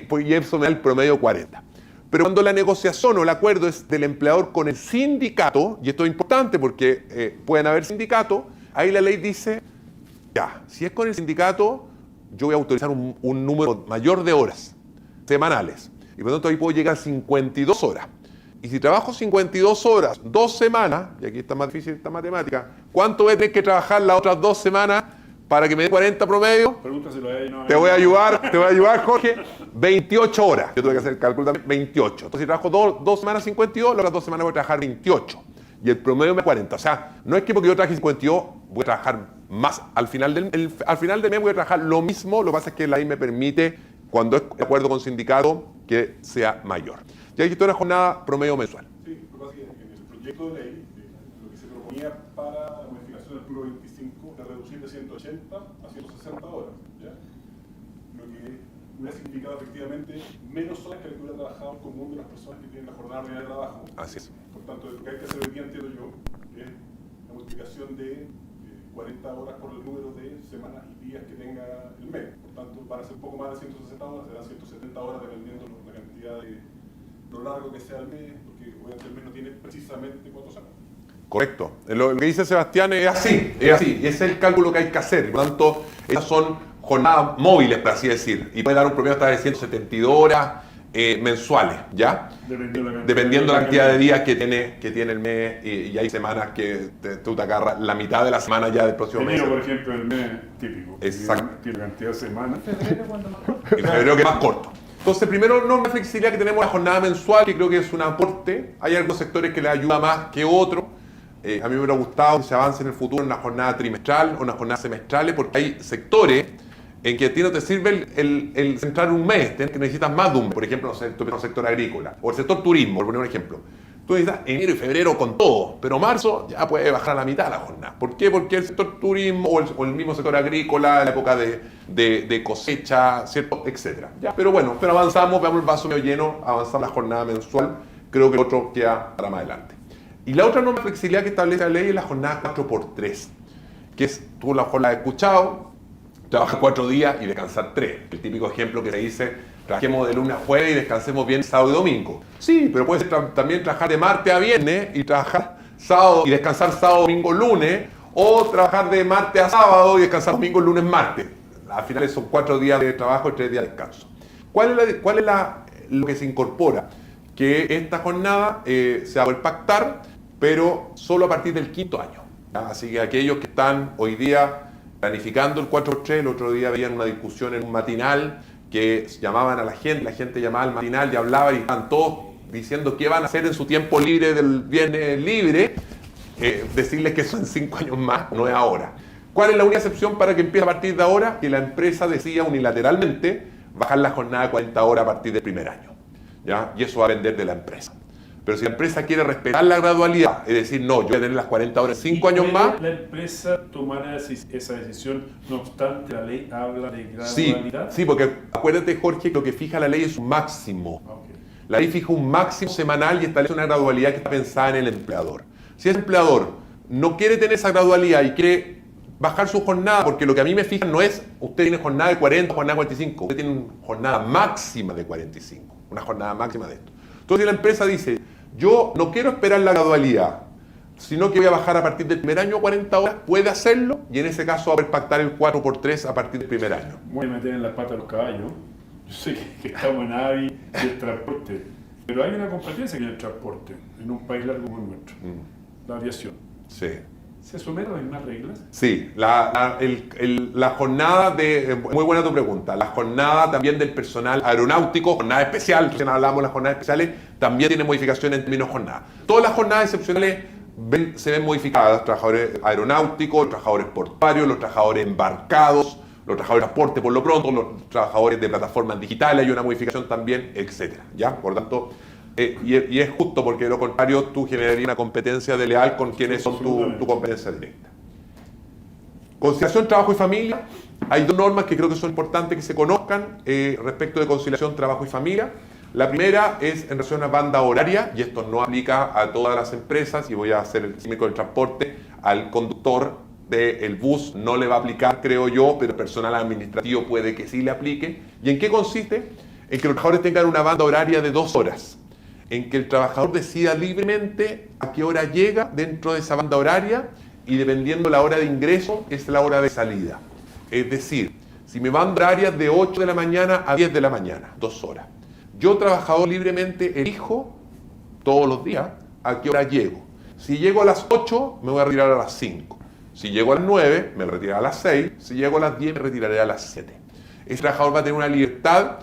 pues, y eso me da el promedio 40. Pero cuando la negociación o el acuerdo es del empleador con el sindicato, y esto es importante porque pueden haber sindicatos, ahí la ley dice, ya, si es con el sindicato, yo voy a autorizar un número mayor de horas semanales. Y por lo tanto ahí puedo llegar a 52 horas. Y si trabajo 52 horas, 2 semanas, y aquí está más difícil esta matemática, ¿cuánto voy a tener que trabajar las otras 2 semanas para que me dé 40 promedio? Pregúntaselo a ella. No, te voy a ayudar, Jorge. 28 horas. Yo tuve que hacer el cálculo también, 28. Entonces si trabajo 2 semanas 52, las otras 2 semanas voy a trabajar 28. Y el promedio me da 40. O sea, no es que porque yo trabaje 52 voy a trabajar más. Al final del mes voy a trabajar lo mismo. Lo que pasa es que la ley me permite, cuando es de acuerdo con sindicato, que sea mayor. Y aquí está una jornada promedio mensual. Sí, lo que pasa es que en el proyecto de ley, lo que se proponía para la modificación del artículo 25 es reducir de 180 a 160 horas. ¿Ya? Lo que hubiera significado efectivamente menos horas que lo que hubiera trabajado el común de las personas que tienen la jornada ordinaria de trabajo. Así es. Por tanto, lo que hay que hacer hoy día, entiendo yo, es la multiplicación de 40 horas por el número de semanas y días que tenga el mes. Por tanto, van a ser un poco más de 160 horas, serán 170 horas dependiendo de la cantidad de lo largo que sea el mes, porque obviamente el mes no tiene precisamente 4 semanas. Correcto. Lo que dice Sebastián es así, y ese es el cálculo que hay que hacer. Por lo tanto, estas son jornadas móviles, por así decir, y puede dar un promedio hasta de 172 horas mensuales, ¿ya? Dependiendo de la cantidad de días que tiene el mes, y hay semanas que tú te agarras la mitad de la semana ya del próximo mes. Por ejemplo, el mes típico. Exacto. Tiene cantidad de semanas. En febrero que es más corto. Entonces, primero, no la flexibilidad que tenemos la jornada mensual, que creo que es un aporte. Hay algunos sectores que les ayuda más que otros. A mí me hubiera gustado que se avance en el futuro en una jornada trimestral o una jornada semestral, porque hay sectores en que a ti no te sirve el centrar un mes, que necesitas más de un mes. Por ejemplo, el sector agrícola o el sector turismo, por poner un ejemplo. Tú necesitas enero y febrero con todo, pero marzo ya puede bajar a la mitad de la jornada. ¿Por qué? Porque el sector turismo o el mismo sector agrícola, en la época de cosecha, ¿cierto? Etcétera. Ya, pero bueno, avanzamos, veamos el vaso medio lleno, avanzar la jornada mensual. Creo que el otro queda para más adelante. Y la otra norma de flexibilidad que establece la ley es la jornada 4x3, que es, tú la has escuchado, trabajas 4 días y descansar 3. El típico ejemplo que se dice, trabajemos de lunes a jueves y descansemos bien sábado y domingo. Sí, pero puede ser también trabajar de martes a viernes y trabajar sábado y descansar sábado, domingo, lunes, o trabajar de martes a sábado y descansar domingo, lunes, martes. Al final son 4 días de trabajo y 3 días de descanso. ¿Cuál es lo que se incorpora? Que esta jornada se va a poder pactar, pero solo a partir del 5º año. ¿Ya? Así que aquellos que están hoy día planificando el 4x3, el otro día había una discusión en un matinal que llamaban a la gente llamaba al matinal y hablaba y estaban todos diciendo qué van a hacer en su tiempo libre del viernes libre, decirles que son 5 años más, no es ahora. ¿Cuál es la única excepción para que empiece a partir de ahora? Que la empresa decida unilateralmente bajar la jornada de 40 horas a partir del primer año. ¿Ya? Y eso va a depender de la empresa. Pero si la empresa quiere respetar la gradualidad, es decir, no, yo voy a tener las 40 horas 5 años más. ¿La empresa tomará esa decisión, no obstante la ley habla de gradualidad? Sí, porque acuérdate, Jorge, que lo que fija la ley es un máximo. Okay. La ley fija un máximo semanal y establece una gradualidad que está pensada en el empleador. Si ese empleador no quiere tener esa gradualidad y quiere bajar su jornada, porque lo que a mí me fija no es usted tiene jornada de 40 o jornada de 45, usted tiene una jornada máxima de 45, una jornada máxima de esto. Entonces la empresa dice, yo no quiero esperar la gradualidad, sino que voy a bajar a partir del primer año 40 horas, puede hacerlo, y en ese caso va a poder pactar el 4x3 a partir del primer año. Voy a meter en las patas a los caballos. Yo sé que estamos en AVI y el transporte, pero hay una competencia en el transporte, en un país largo como el nuestro, la aviación. Sí. ¿Se someten a las mismas reglas? Sí, la jornada muy buena tu pregunta, la jornada también del personal aeronáutico, jornada especial, recién hablamos de las jornadas especiales, también tiene modificaciones en términos de jornada. Todas las jornadas excepcionales se ven modificadas, los trabajadores aeronáuticos, los trabajadores portuarios, los trabajadores embarcados, los trabajadores de transporte por lo pronto, los trabajadores de plataformas digitales, hay una modificación también, etcétera. ¿Ya? Por tanto, y es justo porque de lo contrario tú generarías una competencia desleal con quienes son tu competencia directa. Conciliación, trabajo y familia. Hay 2 normas que creo que son importantes que se conozcan respecto de conciliación, trabajo y familia. La primera es en relación a banda horaria, y esto no aplica a todas las empresas, y voy a hacer el símil del transporte. Al conductor del bus no le va a aplicar, creo yo, pero el personal administrativo puede que sí le aplique. ¿Y en qué consiste? En que los trabajadores tengan una banda horaria de 2 horas. En que el trabajador decida libremente a qué hora llega dentro de esa banda horaria y dependiendo la hora de ingreso es la hora de salida. Es decir, Si me van horarias de 8 de la mañana a 10 de la mañana, 2 horas. Yo, trabajador libremente, elijo todos los días a qué hora llego. Si llego a las 8, me voy a retirar a las 5. Si llego a las 9, me retiraré a las 6. Si llego a las 10, me retiraré a las 7. Ese trabajador va a tener una libertad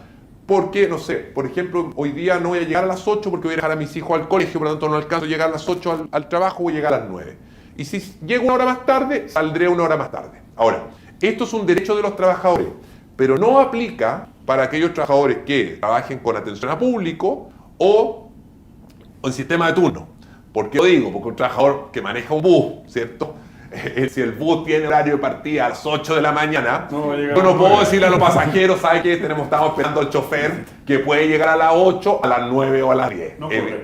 porque, no sé, por ejemplo, hoy día no voy a llegar a las 8 porque voy a dejar a mis hijos al colegio, por lo tanto no alcanzo a llegar a las 8 al trabajo, voy a llegar a las 9. Y si llego una hora más tarde, saldré una hora más tarde. Ahora, esto es un derecho de los trabajadores, pero no aplica para aquellos trabajadores que trabajen con atención a público o en sistema de turno. ¿Por qué lo digo? Porque un trabajador que maneja un bus, ¿cierto? Si el bus tiene horario de partida a las 8 de la mañana, yo no puedo decirle a los pasajeros, ¿sabe qué? Estamos esperando al chofer que puede llegar a las 8, a las 9 o a las 10.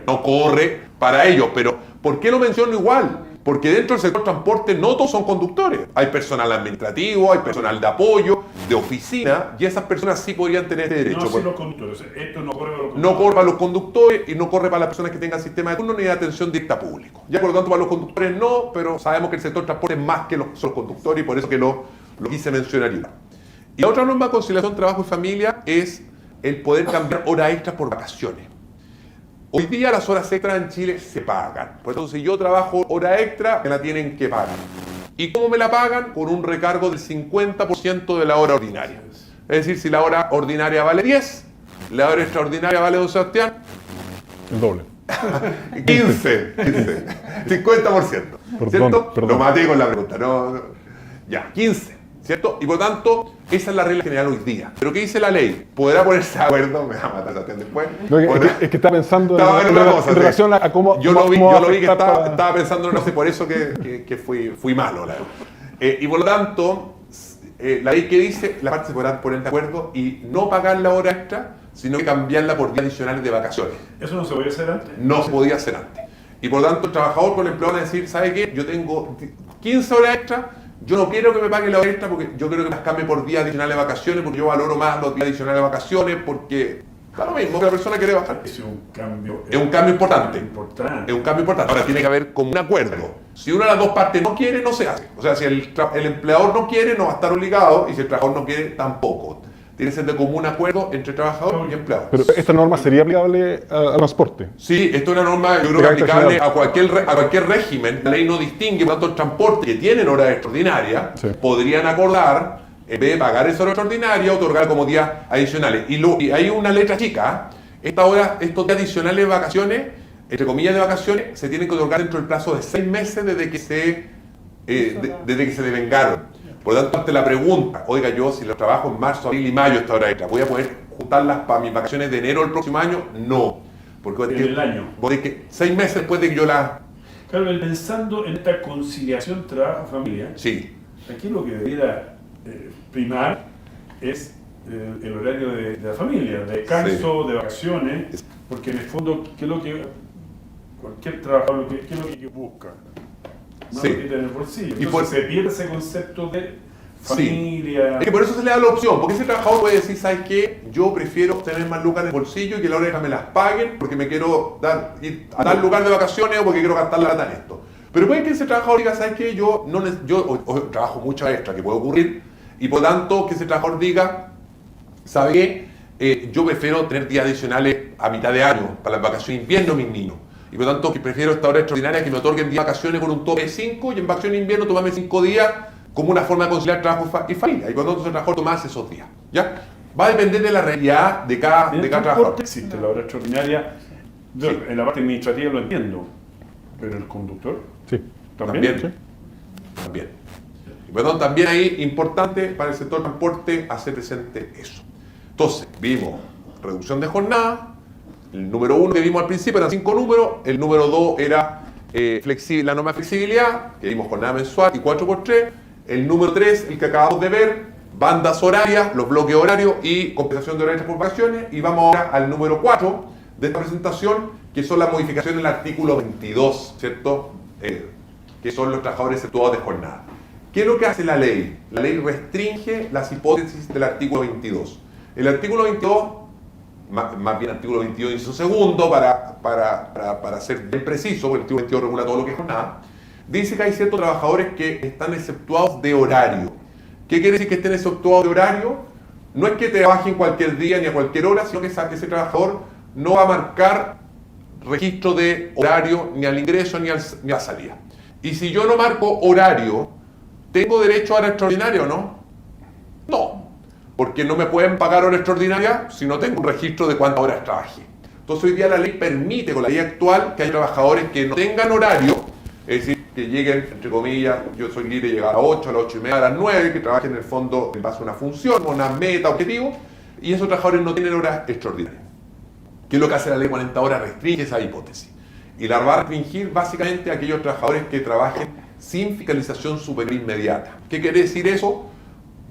No corre para ello, pero ¿por qué lo menciono igual? Porque dentro del sector transporte no todos son conductores. Hay personal administrativo, hay personal de apoyo, de oficina, y esas personas sí podrían tener este derecho. No, sí los conductores. Esto no corre para los conductores. No corre para los conductores y no corre para las personas que tengan sistema de turno ni de atención directa a público. Ya por lo tanto para los conductores no, pero sabemos que el sector transporte es más que los conductores y por eso que lo quise mencionar igual. Y la otra norma de conciliación trabajo y familia es el poder cambiar horas extras por vacaciones. Hoy día las horas extras en Chile se pagan. Por eso si yo trabajo hora extra, me la tienen que pagar. ¿Y cómo me la pagan? Con un recargo del 50% de la hora ordinaria. Es decir, si la hora ordinaria vale 10, la hora extraordinaria vale, don Sebastián, el doble. 15. 50%. ¿Cierto? Lo maté con la pregunta. Ya, 15. ¿Cierto? Y por lo tanto, esa es la regla general hoy día. ¿Pero qué dice la ley? ¿Podrá ponerse de acuerdo? Me va a matar después. No, es que está pensando en relación a cómo... Yo lo vi que estaba pensando en no sé, por eso que fui malo, la verdad. Y por lo tanto, la ley que dice, las partes se podrán poner de acuerdo y no pagar la hora extra, sino que cambiarla por días adicionales de vacaciones. ¿Eso no se podía hacer antes? No se podía hacer antes. Y por lo tanto, el trabajador con el empleador va a decir, ¿sabe qué? Yo tengo 15 horas extra. Yo no quiero que me paguen la hora extra porque yo quiero que las cambie por días adicionales de vacaciones, porque yo valoro más los días adicionales de vacaciones, porque da lo mismo que la persona quiere bajar. Es un cambio. Es un cambio importante. Es un cambio importante. Ahora tiene que haber como un acuerdo. Si una de las dos partes no quiere, no se hace. O sea, si el empleador no quiere, no va a estar obligado, y si el trabajador no quiere, tampoco. Tiene que ser de común acuerdo entre trabajador y empleado. Pero esta norma sería aplicable al transporte. Sí, esto es una norma, yo creo que aplicable a cualquier régimen. La ley no distingue, por tanto, el transporte que tienen horas extraordinarias, podrían acordar, en vez de pagar esa hora extraordinaria, otorgar como días adicionales. Y hay una letra chica, estos días adicionales de vacaciones, entre comillas de vacaciones, se tienen que otorgar dentro del plazo de 6 meses desde que se devengaron. Por lo tanto, ante la pregunta, oiga, yo si lo trabajo en marzo, abril y mayo esta hora extra, ¿voy a poder juntarlas para mis vacaciones de enero del próximo año? No. Porque en el año. Porque 6 meses después de que yo la... Claro, pensando en esta conciliación trabajo-familia, sí. Aquí lo que debiera primar es el horario de la familia, de descanso, de vacaciones, porque en el fondo, ¿qué es lo que cualquier trabajador, qué es lo que busca? No lo quita en el bolsillo. Entonces se pierde ese concepto de familia. Es que por eso se le da la opción, porque ese trabajador puede decir, ¿sabes qué? Yo prefiero tener más lucas en el bolsillo y que la hora extra me las paguen porque me quiero ir a tal lugar de vacaciones o porque quiero gastar la plata en esto. Pero puede que ese trabajador diga, ¿sabes qué? Yo trabajo mucha extra, que puede ocurrir, y por tanto que ese trabajador diga, ¿sabe qué? Yo prefiero tener días adicionales a mitad de año para las vacaciones de invierno, mis niños. Y por lo tanto, que prefiero esta hora extraordinaria que me otorguen 10 vacaciones con un tope de 5 y en vacaciones de invierno tomarme 5 días como una forma de conciliar trabajo y familia. Y por lo tanto, el trabajador toma esos días. ¿Ya? Va a depender de la realidad de cada trabajador. Existe la hora extraordinaria. Sí. En la parte administrativa lo entiendo, pero el conductor. Sí. También. Sí. También. Y por lo tanto, también ahí importante para el sector transporte hacer presente eso. Entonces, vimos reducción de jornada. El número 1 que vimos al principio eran 5 números, el número 2 era la norma de flexibilidad, que vimos jornada mensual y 4x3, el número 3, el que acabamos de ver, bandas horarias, los bloques horarios y compensación de horarios por vacaciones, y vamos ahora al número 4 de esta presentación, que son las modificaciones del artículo 22, ¿cierto? Que son los trabajadores exceptuados de jornada. ¿Qué es lo que hace la ley? La ley restringe las hipótesis del artículo 22. El artículo 22, más bien artículo 22 inciso segundo, para ser bien preciso, porque el artículo 22 regula todo lo que es jornada, dice que hay ciertos trabajadores que están exceptuados de horario. ¿Qué quiere decir que estén exceptuados de horario? No es que trabajen cualquier día ni a cualquier hora, sino que ese trabajador no va a marcar registro de horario ni al ingreso ni a la salida. Y si yo no marco horario, ¿tengo derecho a hora extraordinaria o no? No, porque no me pueden pagar hora extraordinaria si no tengo un registro de cuántas horas trabajé. Entonces hoy día la ley permite, con la ley actual, que hay trabajadores que no tengan horario, es decir, que lleguen, entre comillas, yo soy libre de llegar a las 8, a las 8 y media, a las 9, que trabajen en el fondo en base a una función, una meta, objetivo, y esos trabajadores no tienen horas extraordinarias. ¿Qué es lo que hace la ley 40 horas? Restringe esa hipótesis. Y la va a restringir básicamente a aquellos trabajadores que trabajen sin fiscalización superior inmediata. ¿Qué quiere decir eso?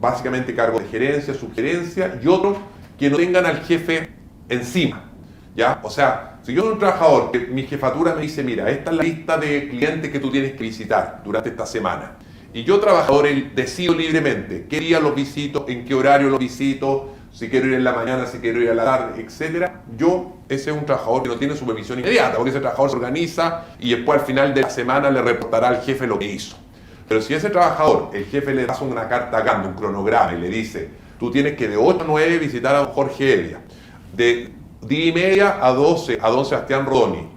Básicamente cargos de gerencia, subgerencia y otros que no tengan al jefe encima. ¿Ya? O sea, si yo soy un trabajador que mi jefatura me dice, mira, esta es la lista de clientes que tú tienes que visitar durante esta semana, y yo trabajador decido libremente qué día los visito, en qué horario los visito, si quiero ir en la mañana, si quiero ir a la tarde, etc. Ese es un trabajador que no tiene supervisión inmediata, porque ese trabajador se organiza y después al final de la semana le reportará al jefe lo que hizo. Pero si ese trabajador, el jefe le pasa una carta acá, un cronograma, y le dice, tú tienes que de 8 a 9 visitar a don Jorge Elia, de 10 y media a 12 a don Sebastián Rodoni,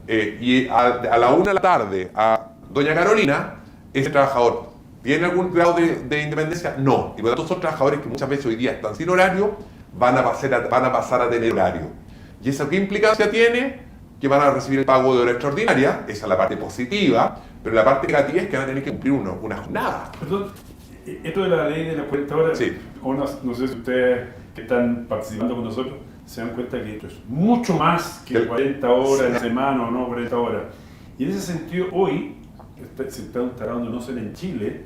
y a la 1 de la tarde a doña Carolina, ese trabajador ¿tiene algún grado de independencia? No. Y por lo tanto son trabajadores que muchas veces hoy día están sin horario, van a pasar a tener horario. ¿Y eso qué implicancia tiene? Que van a recibir el pago de hora extraordinaria, esa es la parte positiva, pero la parte negativa es que van a tener que cumplir una jornada. Perdón, esto de la ley de las 40 horas, sí. No sé si ustedes que están participando con nosotros se dan cuenta que esto es mucho más que 40 horas en la semana o no 40 horas. Y en ese sentido, hoy se está instalando no solo en Chile,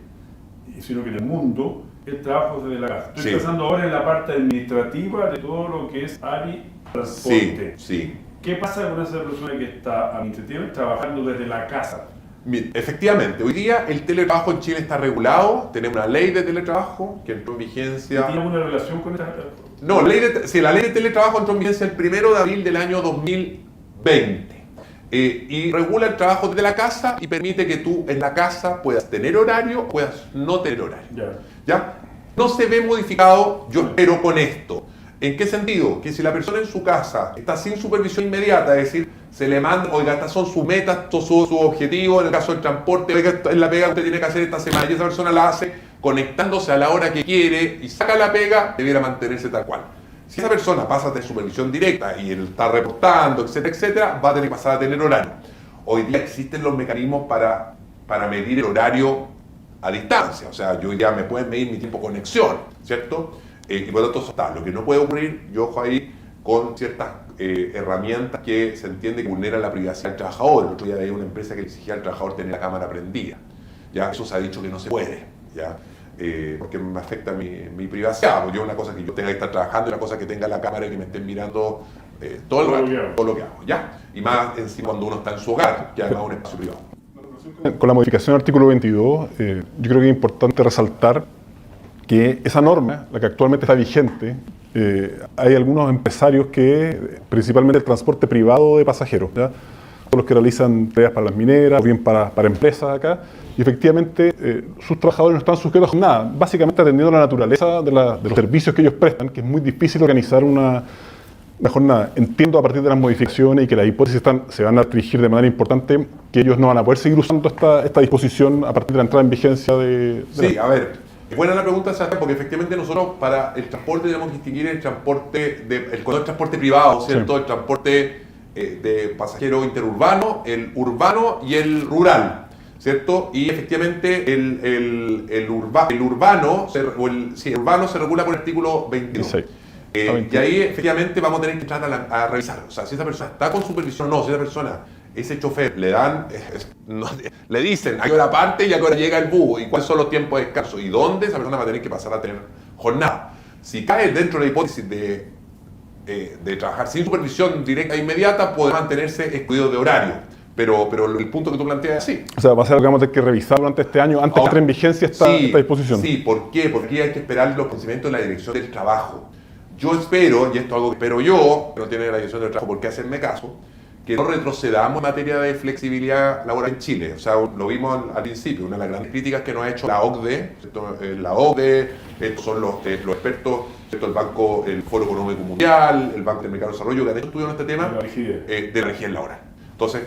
sino que en el mundo, el trabajo desde la casa. Estoy pensando ahora en la parte administrativa de todo lo que es ARI transporte. Sí. ¿Qué pasa con esa persona que está administrativamente trabajando desde la casa? Efectivamente, hoy día el teletrabajo en Chile está regulado, tenemos una ley de teletrabajo que entró en vigencia... ¿Tiene alguna relación con esta...? No, la ley de teletrabajo entró en vigencia el 1 de abril del año 2020. Y regula el trabajo desde la casa y permite que tú en la casa puedas tener horario o puedas no tener horario. ¿Ya? No se ve modificado, yo espero, con esto. ¿En qué sentido? Que si la persona en su casa está sin supervisión inmediata, es decir, se le manda, oiga, estas son sus metas, sus objetivos, en el caso del transporte, oiga, esta es la pega que usted tiene que hacer esta semana, y esa persona la hace conectándose a la hora que quiere y saca la pega, debiera mantenerse tal cual. Si esa persona pasa a tener supervisión directa y él está reportando, etcétera, etcétera, va a tener que pasar a tener horario. Hoy día existen los mecanismos para medir el horario a distancia. O sea, yo ya me pueden medir mi tiempo de conexión, ¿cierto? Y por lo tanto eso está. Lo que no puede ocurrir, yo ojo ahí, con ciertas herramientas que se entiende que vulneran la privacidad del trabajador. El otro día había una empresa que le exigía al trabajador tener la cámara prendida. Ya eso se ha dicho que no se puede, ¿ya? Porque me afecta mi privacidad. Porque yo una cosa que yo tenga que estar trabajando y una cosa que tenga la cámara y que me estén mirando todo lo que hago, ¿ya? Y más encima cuando uno está en su hogar, que además es un espacio privado. Con la modificación del artículo 22, yo creo que es importante resaltar que esa norma, la que actualmente está vigente, hay algunos empresarios que, principalmente el transporte privado de pasajeros, ¿ya? Los que realizan tareas para las mineras o bien para empresas acá, y efectivamente sus trabajadores no están sujetos a nada, básicamente atendiendo la naturaleza de los servicios que ellos prestan, que es muy difícil organizar una jornada. Entiendo a partir de las modificaciones y que las hipótesis se van a restringir de manera importante, que ellos no van a poder seguir usando esta disposición a partir de la entrada en vigencia de Sí, a ver, es buena la pregunta, porque efectivamente nosotros para el transporte tenemos que distinguir el transporte, el transporte privado, ¿cierto? Sí. El transporte de pasajero interurbano, el urbano y el rural, ¿cierto? Y efectivamente el urbano se regula por el artículo 22. Y ahí efectivamente vamos a tener que entrar a revisar. O sea, si esa persona está con supervisión o no, si esa persona, ese chofer, le dicen a qué hora parte y a qué hora llega el bus y cuáles son los tiempos de descanso y dónde, esa persona va a tener que pasar a tener jornada. Si cae dentro de la hipótesis de trabajar sin supervisión directa e inmediata, puede mantenerse excluido de horario. Pero el punto que tú planteas es así. O sea, va a ser algo que vamos a tener que revisar durante este año, antes de entrar en vigencia esta disposición. Sí, ¿por qué? Porque hay que esperar los conocimientos de la Dirección del Trabajo. Yo espero, y esto es algo que espero yo, que no tiene la Dirección del Trabajo por qué hacerme caso, que no retrocedamos en materia de flexibilidad laboral en Chile. O sea, lo vimos al principio, una de las grandes críticas que nos ha hecho la OCDE, estos son los expertos, el Banco, el Foro Económico Mundial, el Banco del Mercado de Desarrollo, que han hecho estudios en este tema de la rigidez laboral. Entonces,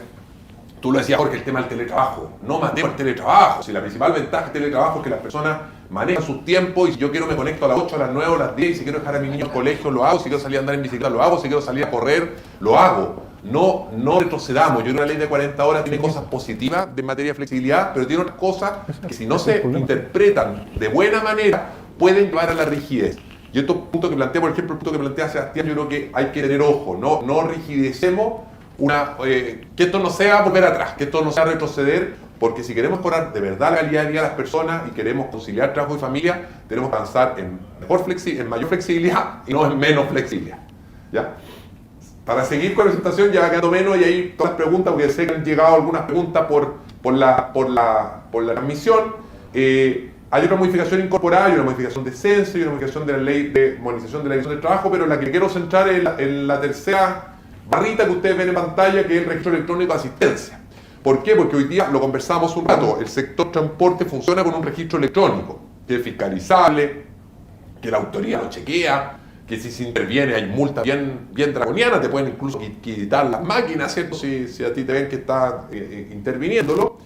tú lo decías, Jorge, el tema del teletrabajo. No matemos el teletrabajo. Si la principal ventaja del teletrabajo es que las personas manejan sus tiempos, y si yo quiero me conecto a las 8, a las 9, a las 10, y si quiero dejar a mi niño al colegio, lo hago. Si quiero salir a andar en bicicleta, lo hago. Si quiero salir a correr, lo hago. No retrocedamos. Yo creo que la ley de 40 horas tiene cosas positivas de materia de flexibilidad, pero tiene otras cosas que si no se interpretan de buena manera, pueden llevar a la rigidez. Y estos puntos que plantea, por ejemplo, el punto que plantea Sebastián, yo creo que hay que tener ojo. No rigidecemos que esto no sea volver atrás, que esto no sea retroceder, porque si queremos mejorar de verdad la calidad de vida de las personas y queremos conciliar trabajo y familia, tenemos que avanzar en mayor flexibilidad y no en menos flexibilidad. ¿Ya? Para seguir con la presentación ya va quedando menos, y ahí todas las preguntas, porque sé que han llegado algunas preguntas por la transmisión. Hay otra modificación incorporada, hay una modificación de censo y una modificación de la ley de modernización de la división del trabajo, pero la que quiero centrar es en la tercera barrita que ustedes ven en pantalla, que es el registro electrónico de asistencia. ¿Por qué? Porque hoy día lo conversamos un rato, el sector transporte funciona con un registro electrónico, que es fiscalizable, que la autoridad lo chequea, que si se interviene hay multas bien draconianas, te pueden incluso quitar las máquinas, ¿cierto? Si a ti te ven que está interviniéndolo.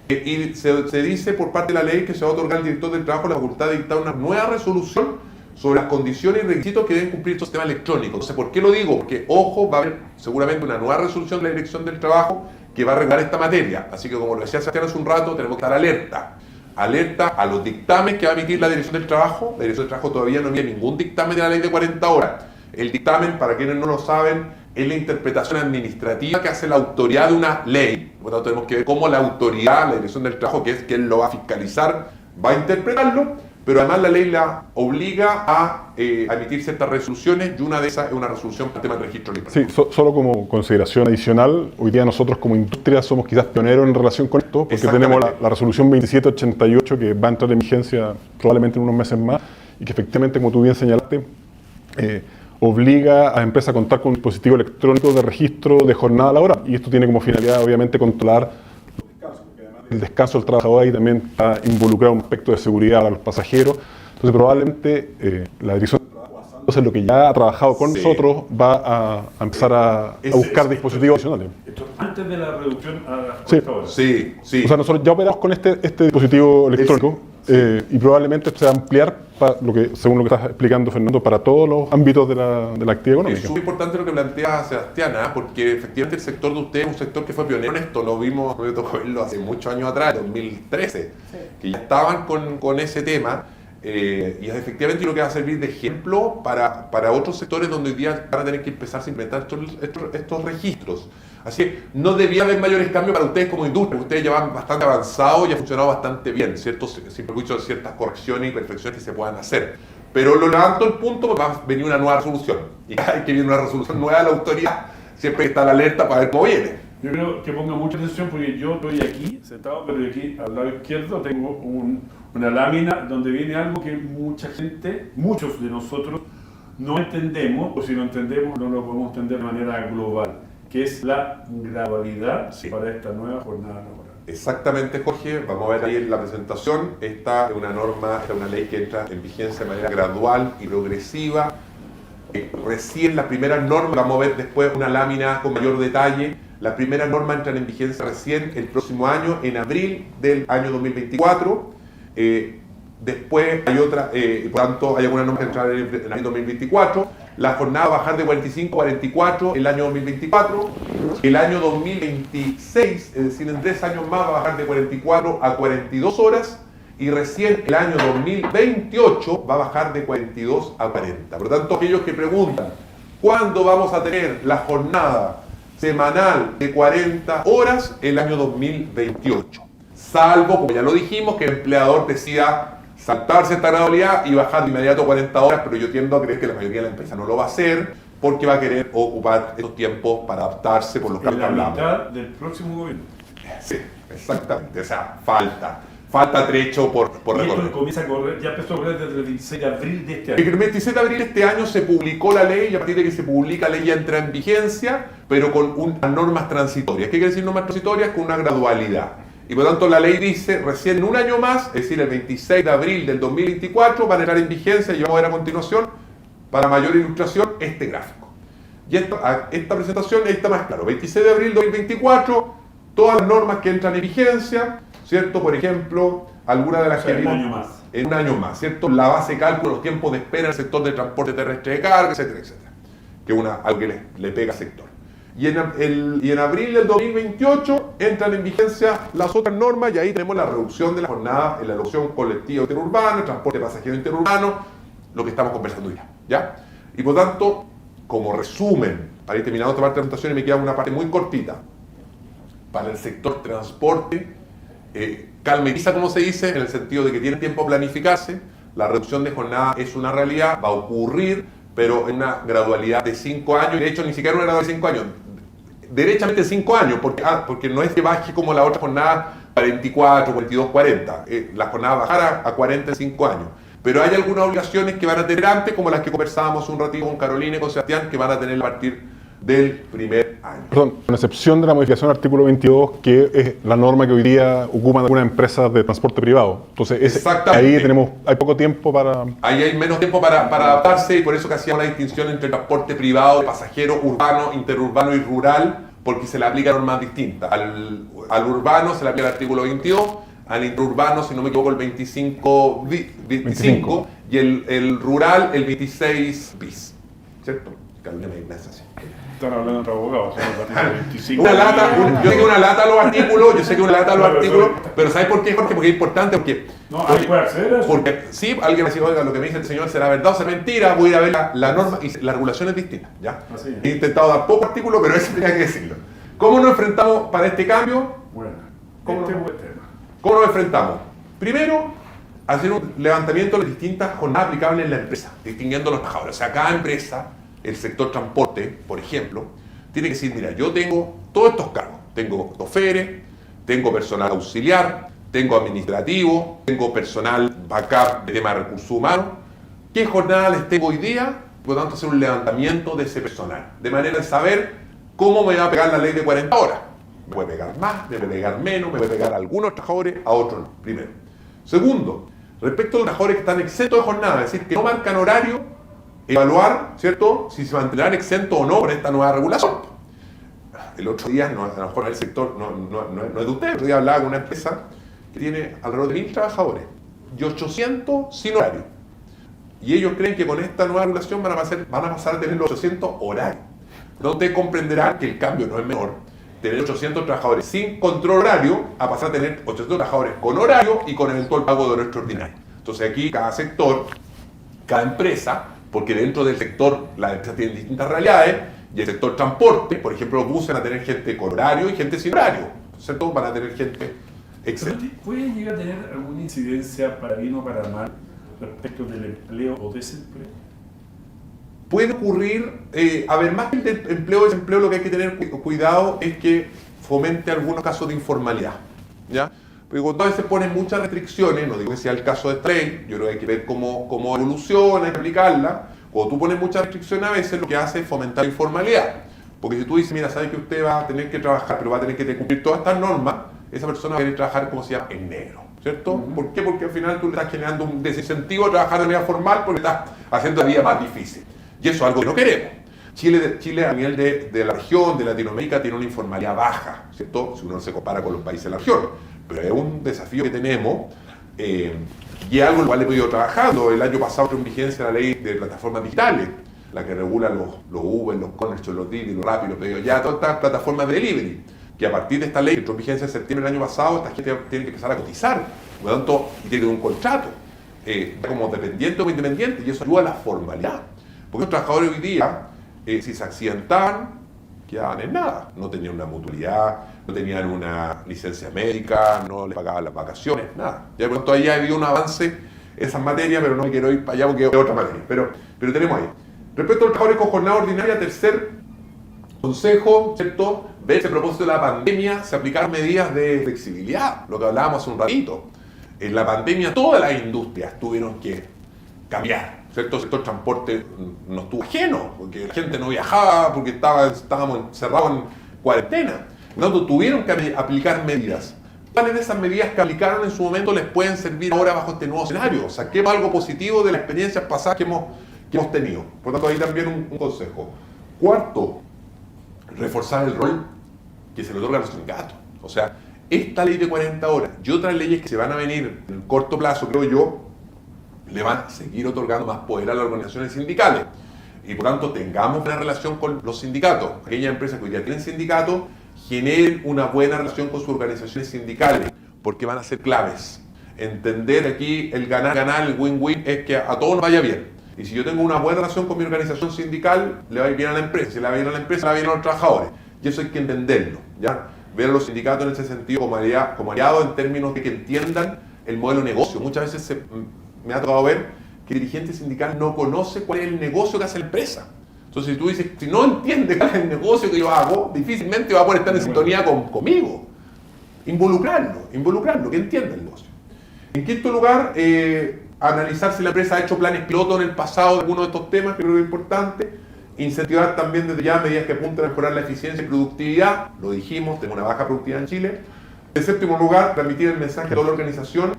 Y se dice por parte de la ley que se va a otorgar al director del trabajo la facultad de dictar una nueva resolución sobre las condiciones y requisitos que deben cumplir estos sistemas electrónicos. Entonces, ¿por qué lo digo? Porque, ojo, va a haber seguramente una nueva resolución de la Dirección del Trabajo que va a regular esta materia. Así que, como lo decía Sebastián hace un rato, tenemos que estar alerta a los dictámenes que va a emitir la Dirección del Trabajo. La Dirección del Trabajo todavía no emite ningún dictamen de la ley de 40 horas. El dictamen, para quienes no lo saben, es la interpretación administrativa que hace la autoridad de una ley. Por lo tanto, tenemos que ver cómo la autoridad, la Dirección del Trabajo, que es quien lo va a fiscalizar, va a interpretarlo. Pero además la ley la obliga a emitir ciertas resoluciones, y una de esas es una resolución para el tema del registro electrónico. Sí, solo como consideración adicional, hoy día nosotros como industria somos quizás pioneros en relación con esto, porque tenemos la resolución 2788 que va a entrar en vigencia probablemente en unos meses más, y que efectivamente, como tú bien señalaste, obliga a empresas a contar con un dispositivo electrónico de registro de jornada laboral. Y esto tiene como finalidad, obviamente, controlar el descanso del trabajador. Ahí también está involucrado un aspecto de seguridad a los pasajeros. Entonces, probablemente la Dirección del Trabajo, basándose en lo que ya ha trabajado con nosotros, va a empezar a buscar dispositivos adicionales. Antes de la reducción a las 40 horas. Sí. O sea, nosotros ya operamos con este dispositivo electrónico. Y probablemente se va a ampliar, según lo que estás explicando, Fernando, para todos los ámbitos de la actividad económica. Es súper importante lo que plantea Sebastián, porque efectivamente el sector de ustedes es un sector que fue pionero en esto. Lo vimos, me tocó verlo hace muchos años atrás, 2013, que ya estaban con ese tema. Y efectivamente lo que va a servir de ejemplo para otros sectores donde hoy día van a tener que empezar a implementar estos registros. Así que no debía haber mayores cambios para ustedes como industria, porque ustedes ya van bastante avanzados y ha funcionado bastante bien, ¿cierto? Sin perjuicio de ciertas correcciones y perfecciones que se puedan hacer. Pero lo levanto el punto porque va a venir una nueva resolución. Y cada vez que viene una resolución nueva de la autoridad, siempre está la alerta para ver cómo viene. Yo creo que ponga mucha atención porque yo estoy aquí sentado, pero aquí al lado izquierdo tengo una lámina donde viene algo que muchos de nosotros no entendemos, o si lo entendemos no lo podemos entender de manera global, que es la gradualidad para esta nueva jornada laboral. Exactamente, Jorge. Vamos a ver ahí en la presentación. Esta es una norma, esta es una ley que entra en vigencia de manera gradual y progresiva. Recién las primeras normas, vamos a ver después una lámina con mayor detalle. Las primeras normas entran en vigencia recién el próximo año, en abril del año 2024. Después hay otra, por tanto, hay algunas normas que entran en el año 2024. La jornada va a bajar de 45 a 44 el año 2024. El año 2026, es decir, en 3 años más, va a bajar de 44 a 42 horas. Y recién el año 2028 va a bajar de 42 a 40. Por lo tanto, aquellos que preguntan, ¿cuándo vamos a tener la jornada semanal de 40 horas? El año 2028. Salvo, como ya lo dijimos, que el empleador decida saltarse esta gradualidad y bajar de inmediato 40 horas, pero yo tiendo a creer que la mayoría de la empresa no lo va a hacer porque va a querer ocupar estos tiempos para adaptarse por los cambios que hablamos. En la mitad del próximo gobierno. Sí, exactamente. O sea, falta falta trecho por Y recorrer. esto comienza a correr, ya empezó a correr desde el 26 de abril de este El año. 27 de abril de este año se publicó la ley y a partir de que se publica la ley ya entra en vigencia, pero con unas normas transitorias. ¿Qué quiere decir normas transitorias? Con una gradualidad. Y por lo tanto la ley dice, recién en un año más, es decir, el 26 de abril del 2024, van a entrar en vigencia, y vamos a ver a continuación, para mayor ilustración, este gráfico. Y esta presentación ahí está más claro. 26 de abril del 2024, todas las normas que entran en vigencia, ¿cierto? Por ejemplo, algunas de las que En un vimos año más. en un año más, ¿cierto? La base de cálculo, los tiempos de espera en el sector de transporte terrestre de carga, etcétera, etcétera. Que es algo que le pega al sector. Y en abril del 2028 entran en vigencia las otras normas y ahí tenemos la reducción de la jornada en la locución colectiva interurbana, el transporte pasajero interurbano, lo que estamos conversando ¿ya? Y por tanto, como resumen, para ir terminando esta parte de la presentación, y me queda una parte muy cortita. Para el sector transporte, calmeriza, como se dice, en el sentido de que tiene tiempo a planificarse, la reducción de jornada es una realidad, va a ocurrir, pero en una gradualidad de 5 años, de hecho ni siquiera una gradualidad de 5 años, derechamente 5 años, porque no es que baje como la otra jornada a 24, 42, 40, la jornada bajará a 40 en 5 años. Pero hay algunas obligaciones que van a tener antes, como las que conversábamos un ratito con Carolina y con Sebastián, que van a tener a partir del primer año. Perdón, con excepción de la modificación del artículo 22, que es la norma que hoy día ocupan algunas empresas de transporte privado. Entonces, ahí hay poco tiempo para... Ahí hay menos tiempo para adaptarse y por eso que hacíamos la distinción entre transporte privado, de pasajero, urbano, interurbano y rural, porque se le aplican normas distintas. Al urbano se le aplica el artículo 22, al interurbano, si no me equivoco, el 25 y el rural, el 26 bis. ¿Cierto? Carolina Ignacia, sí. Están hablando entre abogados, son los artículos 25. Yo sé que una lata los artículos, pero ¿sabes por qué, Jorge? Porque es importante, No, ahí puede acceder a eso. porque sí, alguien me dice, oiga, lo que me dice el señor será verdad o será mentira, voy a ir a ver la norma, y la regulación es distinta, ¿ya? Así es. He intentado dar poco artículo, pero eso tenía que decirlo. ¿Cómo nos enfrentamos para este cambio? Bueno, ¿Cómo este no? es buen tema. ¿Cómo nos enfrentamos? Primero, hacer un levantamiento de las distintas jornadas aplicables en la empresa, distinguiendo los trabajadores. O sea, cada empresa, el sector transporte, por ejemplo, tiene que decir, mira, yo tengo todos estos cargos. Tengo choferes, tengo personal auxiliar, tengo administrativo, tengo personal backup de tema de recursos humanos. ¿Qué jornada les tengo hoy día? Por lo tanto, hacer un levantamiento de ese personal, de manera de saber cómo me va a pegar la ley de 40 horas. Me puede pegar más, me puede pegar menos, me puede pegar a algunos trabajadores, a otros no, primero. Segundo, respecto a los trabajadores que están exentos de jornada, es decir, que no marcan horario, evaluar, ¿cierto?, si se mantendrán exentos o no por esta nueva regulación. El otro día, a lo mejor el sector no es de usted, el otro día hablaba con una empresa que tiene alrededor de 1000 trabajadores y 800 sin horario. Y ellos creen que con esta nueva regulación van a pasar a tener los 800 horarios. No te comprenderán que el cambio no es menor. Tener 800 trabajadores sin control horario a pasar a tener 800 trabajadores con horario y con eventual pago de hora extraordinario. Entonces aquí cada sector, cada empresa, porque dentro del sector las empresas tienen distintas realidades, y el sector transporte, por ejemplo, los buses van a tener gente con horario y gente sin horario, ¿cierto? Van a tener gente exenta. ¿Puede llegar a tener alguna incidencia para bien o para mal respecto del empleo o desempleo? Puede ocurrir, a ver, más que el de empleo o desempleo, lo que hay que tener cuidado es que fomente algunos casos de informalidad, ¿ya? Porque cuando a veces ponen muchas restricciones, no digo que sea el caso de esta ley, yo creo que hay que ver cómo evoluciona, hay que aplicarla. Cuando tú pones muchas restricciones, a veces lo que hace es fomentar la informalidad. Porque si tú dices, mira, sabes que usted va a tener que trabajar, pero va a tener que cumplir todas estas normas, esa persona va a querer trabajar, como se llama, en negro, ¿cierto? ¿Por qué? Porque al final tú le estás generando un desincentivo a trabajar de manera formal porque estás haciendo la vida más difícil. Y eso es algo que no queremos. Chile a nivel de la región, de Latinoamérica, tiene una informalidad baja, ¿cierto? Si uno se compara con los países de la región. Pero es un desafío que tenemos y es algo en lo cual he podido trabajando. El año pasado entró en vigencia la ley de plataformas digitales, la que regula los Uber, los Cornerstone, los Didi, los Rappi, los pedidos ya, todas estas plataformas de delivery. Que a partir de esta ley, que entró en vigencia en septiembre del año pasado, esta gente tiene que empezar a cotizar, por lo tanto, y tiene que tener un contrato, como dependiente o independiente, y eso ayuda a la formalidad. Porque los trabajadores hoy día, si se accidentaban, quedaban en nada. No tenían una mutualidad, no tenían una licencia médica, no les pagaban las vacaciones, nada. Ya por lo tanto, ahí ha habido un avance en esas materias, pero no me quiero ir para allá porque es otra materia. Pero tenemos ahí. Respecto a los trabajadores con jornada ordinaria, tercer consejo, ¿cierto? Ver ese propósito de la pandemia, se aplicaron medidas de flexibilidad, lo que hablábamos hace un ratito. En la pandemia todas las industrias tuvieron que cambiar, ¿cierto? El sector transporte no estuvo ajeno, porque la gente no viajaba, porque estábamos encerrados en cuarentena. No, tuvieron que aplicar medidas. ¿Cuáles de esas medidas que aplicaron en su momento les pueden servir ahora bajo este nuevo escenario? Saquemos algo positivo de las experiencias pasadas que hemos tenido. Por lo tanto, ahí también un consejo. Cuarto, reforzar el rol que se le otorga a los sindicatos. O sea, esta ley de 40 horas y otras leyes que se van a venir en el corto plazo, creo yo, le van a seguir otorgando más poder a las organizaciones sindicales. Y por tanto, tengamos una relación con los sindicatos. Aquellas empresas que hoy ya tienen sindicatos, generen una buena relación con sus organizaciones sindicales, porque van a ser claves. Entender aquí el ganar-ganar, el win-win, es que a todos nos vaya bien. Y si yo tengo una buena relación con mi organización sindical, le va a ir bien a la empresa. Si le va bien a la empresa, le va bien a los trabajadores. Y eso hay que entenderlo, ¿ya? Ver a los sindicatos en ese sentido como aliados en términos de que entiendan el modelo de negocio. Muchas veces me ha tocado ver que el dirigente sindical no conoce cuál es el negocio que hace la empresa. Entonces, si tú dices, si no entiende cuál es el negocio que yo hago, difícilmente va a poder estar en sintonía conmigo. Involucrarlo, que entienda el negocio. En quinto lugar, analizar si la empresa ha hecho planes piloto en el pasado de alguno de estos temas, que creo que es importante. Incentivar también desde ya medidas que apunten a mejorar la eficiencia y productividad. Lo dijimos, tenemos una baja productividad en Chile. En séptimo lugar, transmitir el mensaje a toda la organización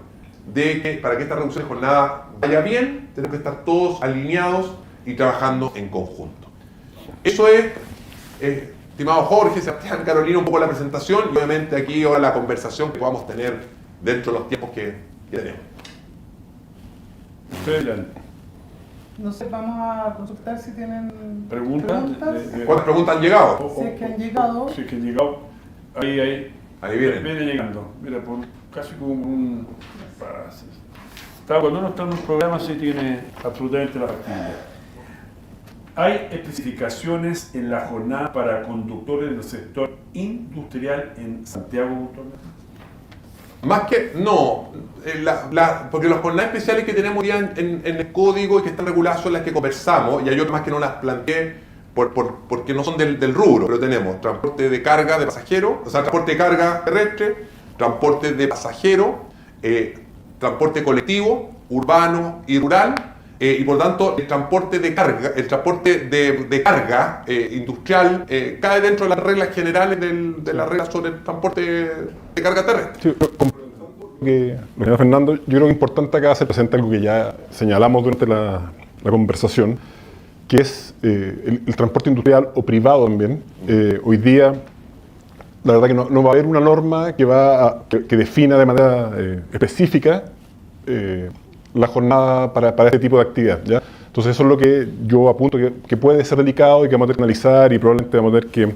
de que para que esta reducción de jornada vaya bien, tenemos que estar todos alineados y trabajando en conjunto. Eso es, estimado Jorge, Sebastián, Carolina, un poco la presentación y obviamente aquí ahora la conversación que podamos tener dentro de los tiempos que tenemos. No sé, vamos a consultar si tienen ¿Preguntas? ¿Cuántas preguntas han llegado? Si es que han llegado. Si es que han llegado. Ahí vienen. Viene llegando. Mira, por casi como un... Cuando uno está en un programa sí tiene absolutamente la factibilidad. ¿Hay especificaciones en la jornada para conductores del sector industrial en Santiago? Más que, no, porque las jornadas especiales que tenemos ya en el código y que están reguladas son las que conversamos, y hay otras más que no las planteé porque no son del rubro, pero tenemos transporte de carga de pasajeros, o sea, transporte de carga terrestre, transporte de pasajeros, transporte colectivo, urbano y rural, y por tanto el transporte de carga, carga industrial cae dentro de las reglas generales de las reglas sobre el transporte de carga terrestre. Sí, lo que señor Fernando, yo creo que es importante acá hacer presente algo que ya señalamos durante la conversación, que es el transporte industrial o privado también. Hoy día, la verdad que no va a haber una norma que defina de manera específica la jornada para este tipo de actividad, ¿ya? Entonces eso es lo que yo apunto que puede ser delicado y que vamos a tener que analizar y probablemente vamos a tener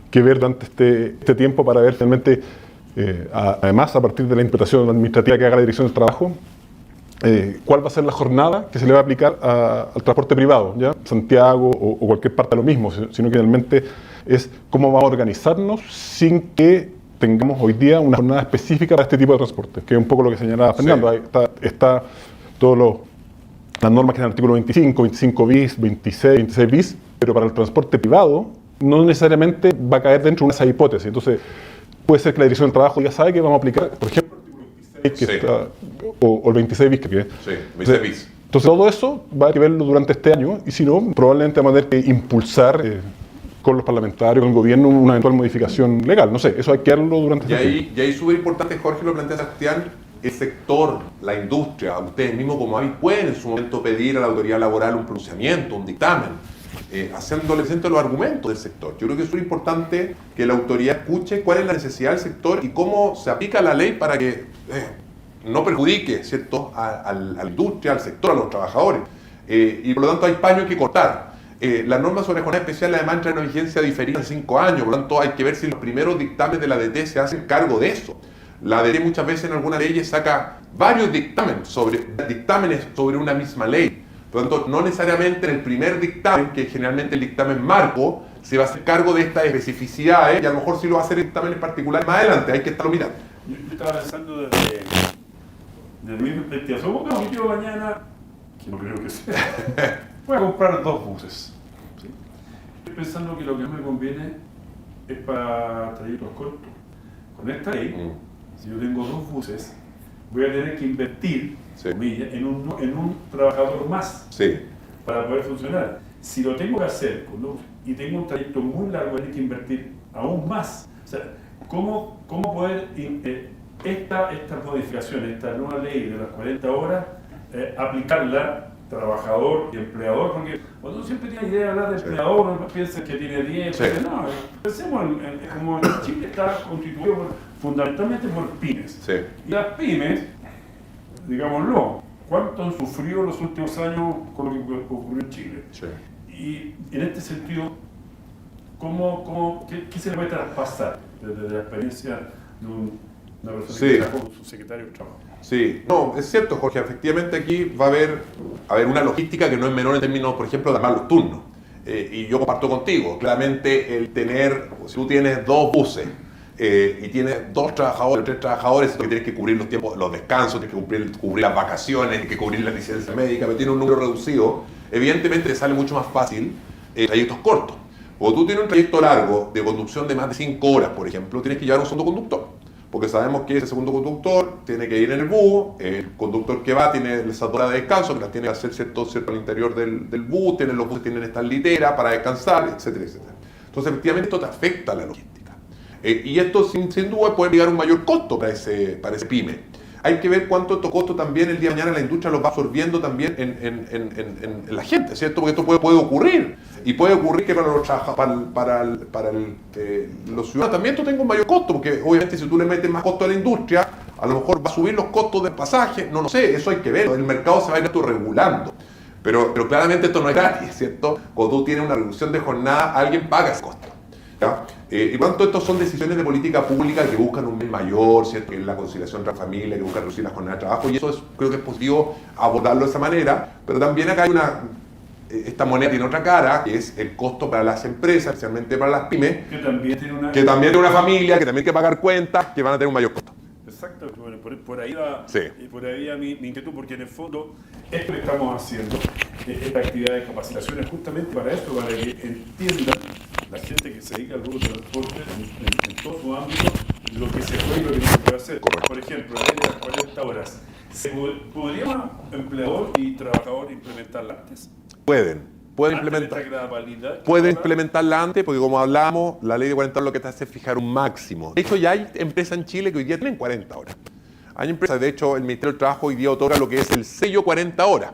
que ver durante este tiempo para ver finalmente, además a partir de la interpretación administrativa que haga la Dirección del Trabajo, cuál va a ser la jornada que se le va a aplicar al transporte privado, ¿ya? Santiago o cualquier parte de lo mismo, sino que realmente es cómo vamos a organizarnos sin que tengamos hoy día una jornada específica para este tipo de transporte, que es un poco lo que señalaba Fernando. Sí. Ahí está todas las normas que están en el artículo 25, 25 bis, 26, 26 bis, pero para el transporte privado no necesariamente va a caer dentro de esa hipótesis. Entonces, puede ser que la Dirección del Trabajo ya sabe que vamos a aplicar, por ejemplo, el artículo 26 que está, o el 26 bis que Sí, 26 bis. Entonces, todo eso va a que verlo durante este año, y si no, probablemente vamos a tener que impulsar con los parlamentarios, con el gobierno, una eventual modificación legal. No sé, eso hay que verlo durante este tiempo. Y ahí súper importante, Jorge lo plantea Sebastián, el sector, la industria, ustedes mismos como AVI pueden en su momento pedir a la autoridad laboral un pronunciamiento, un dictamen, haciéndole presente los argumentos del sector. Yo creo que es súper importante que la autoridad escuche cuál es la necesidad del sector y cómo se aplica la ley para que no perjudique, ¿cierto?, a la industria, al sector, a los trabajadores. Y por lo tanto hay paños que cortar. Las normas sobre jornada especial además entran en vigencia diferida en 5 años, por lo tanto hay que ver si los primeros dictámenes de la ADT se hacen cargo de eso. La ADT muchas veces en algunas leyes saca varios dictámenes sobre una misma ley. Por lo tanto, no necesariamente en el primer dictamen, que es generalmente el dictamen marco, se va a hacer cargo de estas especificidades, y a lo mejor sí lo va a hacer dictámenes particulares más adelante, hay que estarlo mirando. Yo estaba pensando desde mi perspectiva, supongo que yo mañana, que no creo que sea, voy a comprar 2 buses. ¿Sí? Estoy pensando que lo que más me conviene es para trayectos cortos. Con esta ley, si yo tengo 2 buses, voy a tener que invertir, Sí. comillas, en un trabajador más Sí, para poder funcionar. Si lo tengo que hacer y tengo un trayecto muy largo, voy a tener que invertir aún más. O sea, ¿cómo poder estas modificaciones, esta nueva ley de las 40 horas, aplicarla trabajador y empleador? Porque cuando uno siempre tiene idea de hablar de empleador, uno piensa que tiene 10, Sí. no, pensemos como en Chile está constituido fundamentalmente por pymes. sí. Y las pymes, digámoslo, ¿cuánto han sufrido los últimos años con lo que ocurrió en Chile? Sí. Y en este sentido, ¿qué se le puede traspasar desde la experiencia de una persona Sí. que trabajó con su secretario de Trabajo? Sí, no, es cierto, Jorge, efectivamente aquí va a haber una logística que no es menor en términos, por ejemplo, de armar los turnos. Y yo comparto contigo, claramente el tener, si tú tienes 2 buses y tienes 2 trabajadores, 3 trabajadores, que tienes que cubrir los tiempos, los descansos, tienes que cubrir las vacaciones, tienes que cubrir la licencia médica, pero tienes un número reducido, evidentemente te sale mucho más fácil trayectos cortos. O tú tienes un trayecto largo de conducción de más de 5 horas, por ejemplo, tienes que llevar un segundo conductor. Porque sabemos que ese segundo conductor tiene que ir en el bus, el conductor que va tiene esas 2 horas de descanso, que las tiene que hacer cierto al interior del bus, los buses tienen estas literas para descansar, etcétera, etcétera. Entonces, efectivamente, esto te afecta a la logística. Y esto, sin duda, puede llegar a un mayor costo para ese pyme. Hay que ver cuánto estos costos también el día de mañana la industria los va absorbiendo también en la gente, ¿cierto? Porque esto puede ocurrir. Y puede ocurrir que para los los ciudadanos también esto tenga un mayor costo, porque obviamente si tú le metes más costo a la industria, a lo mejor va a subir los costos del pasaje, no lo sé, eso hay que verlo, el mercado se va a ir autorregulando. Pero claramente esto no es gratis, ¿cierto? Cuando tú tienes una reducción de jornada, alguien paga ese costo. ¿Ya? Y cuanto estos son decisiones de política pública que buscan un bien mayor, ¿cierto? Que es la conciliación entre la familia, que buscan reducir la jornada de trabajo, y eso creo que es positivo abordarlo de esa manera, pero también acá hay esta moneda tiene otra cara, que es el costo para las empresas, especialmente para las pymes, Que también tiene una... que también tiene una familia, que también hay que pagar cuentas, que van a tener un mayor costo. Exacto, bueno, por ahí va, Sí. por ahí va mi inquietud, porque en el fondo esto que estamos haciendo, esta actividad de capacitación es justamente para eso, para que entiendan la gente que se dedica al rubro de transporte en todo su ámbito, lo que se puede y lo que no se puede hacer. Correcto. Por ejemplo, la ley de las 40 horas, ¿podría empleador y trabajador implementarla antes? Pueden Antes implementar. de esta gradualidad que Puede ahora- implementarla antes, porque como hablamos, la ley de 40 horas lo que te hace es fijar un máximo. De hecho, ya hay empresas en Chile que hoy día tienen 40 horas. Hay empresas, de hecho, el Ministerio del Trabajo hoy día otorga lo que es el sello 40 horas.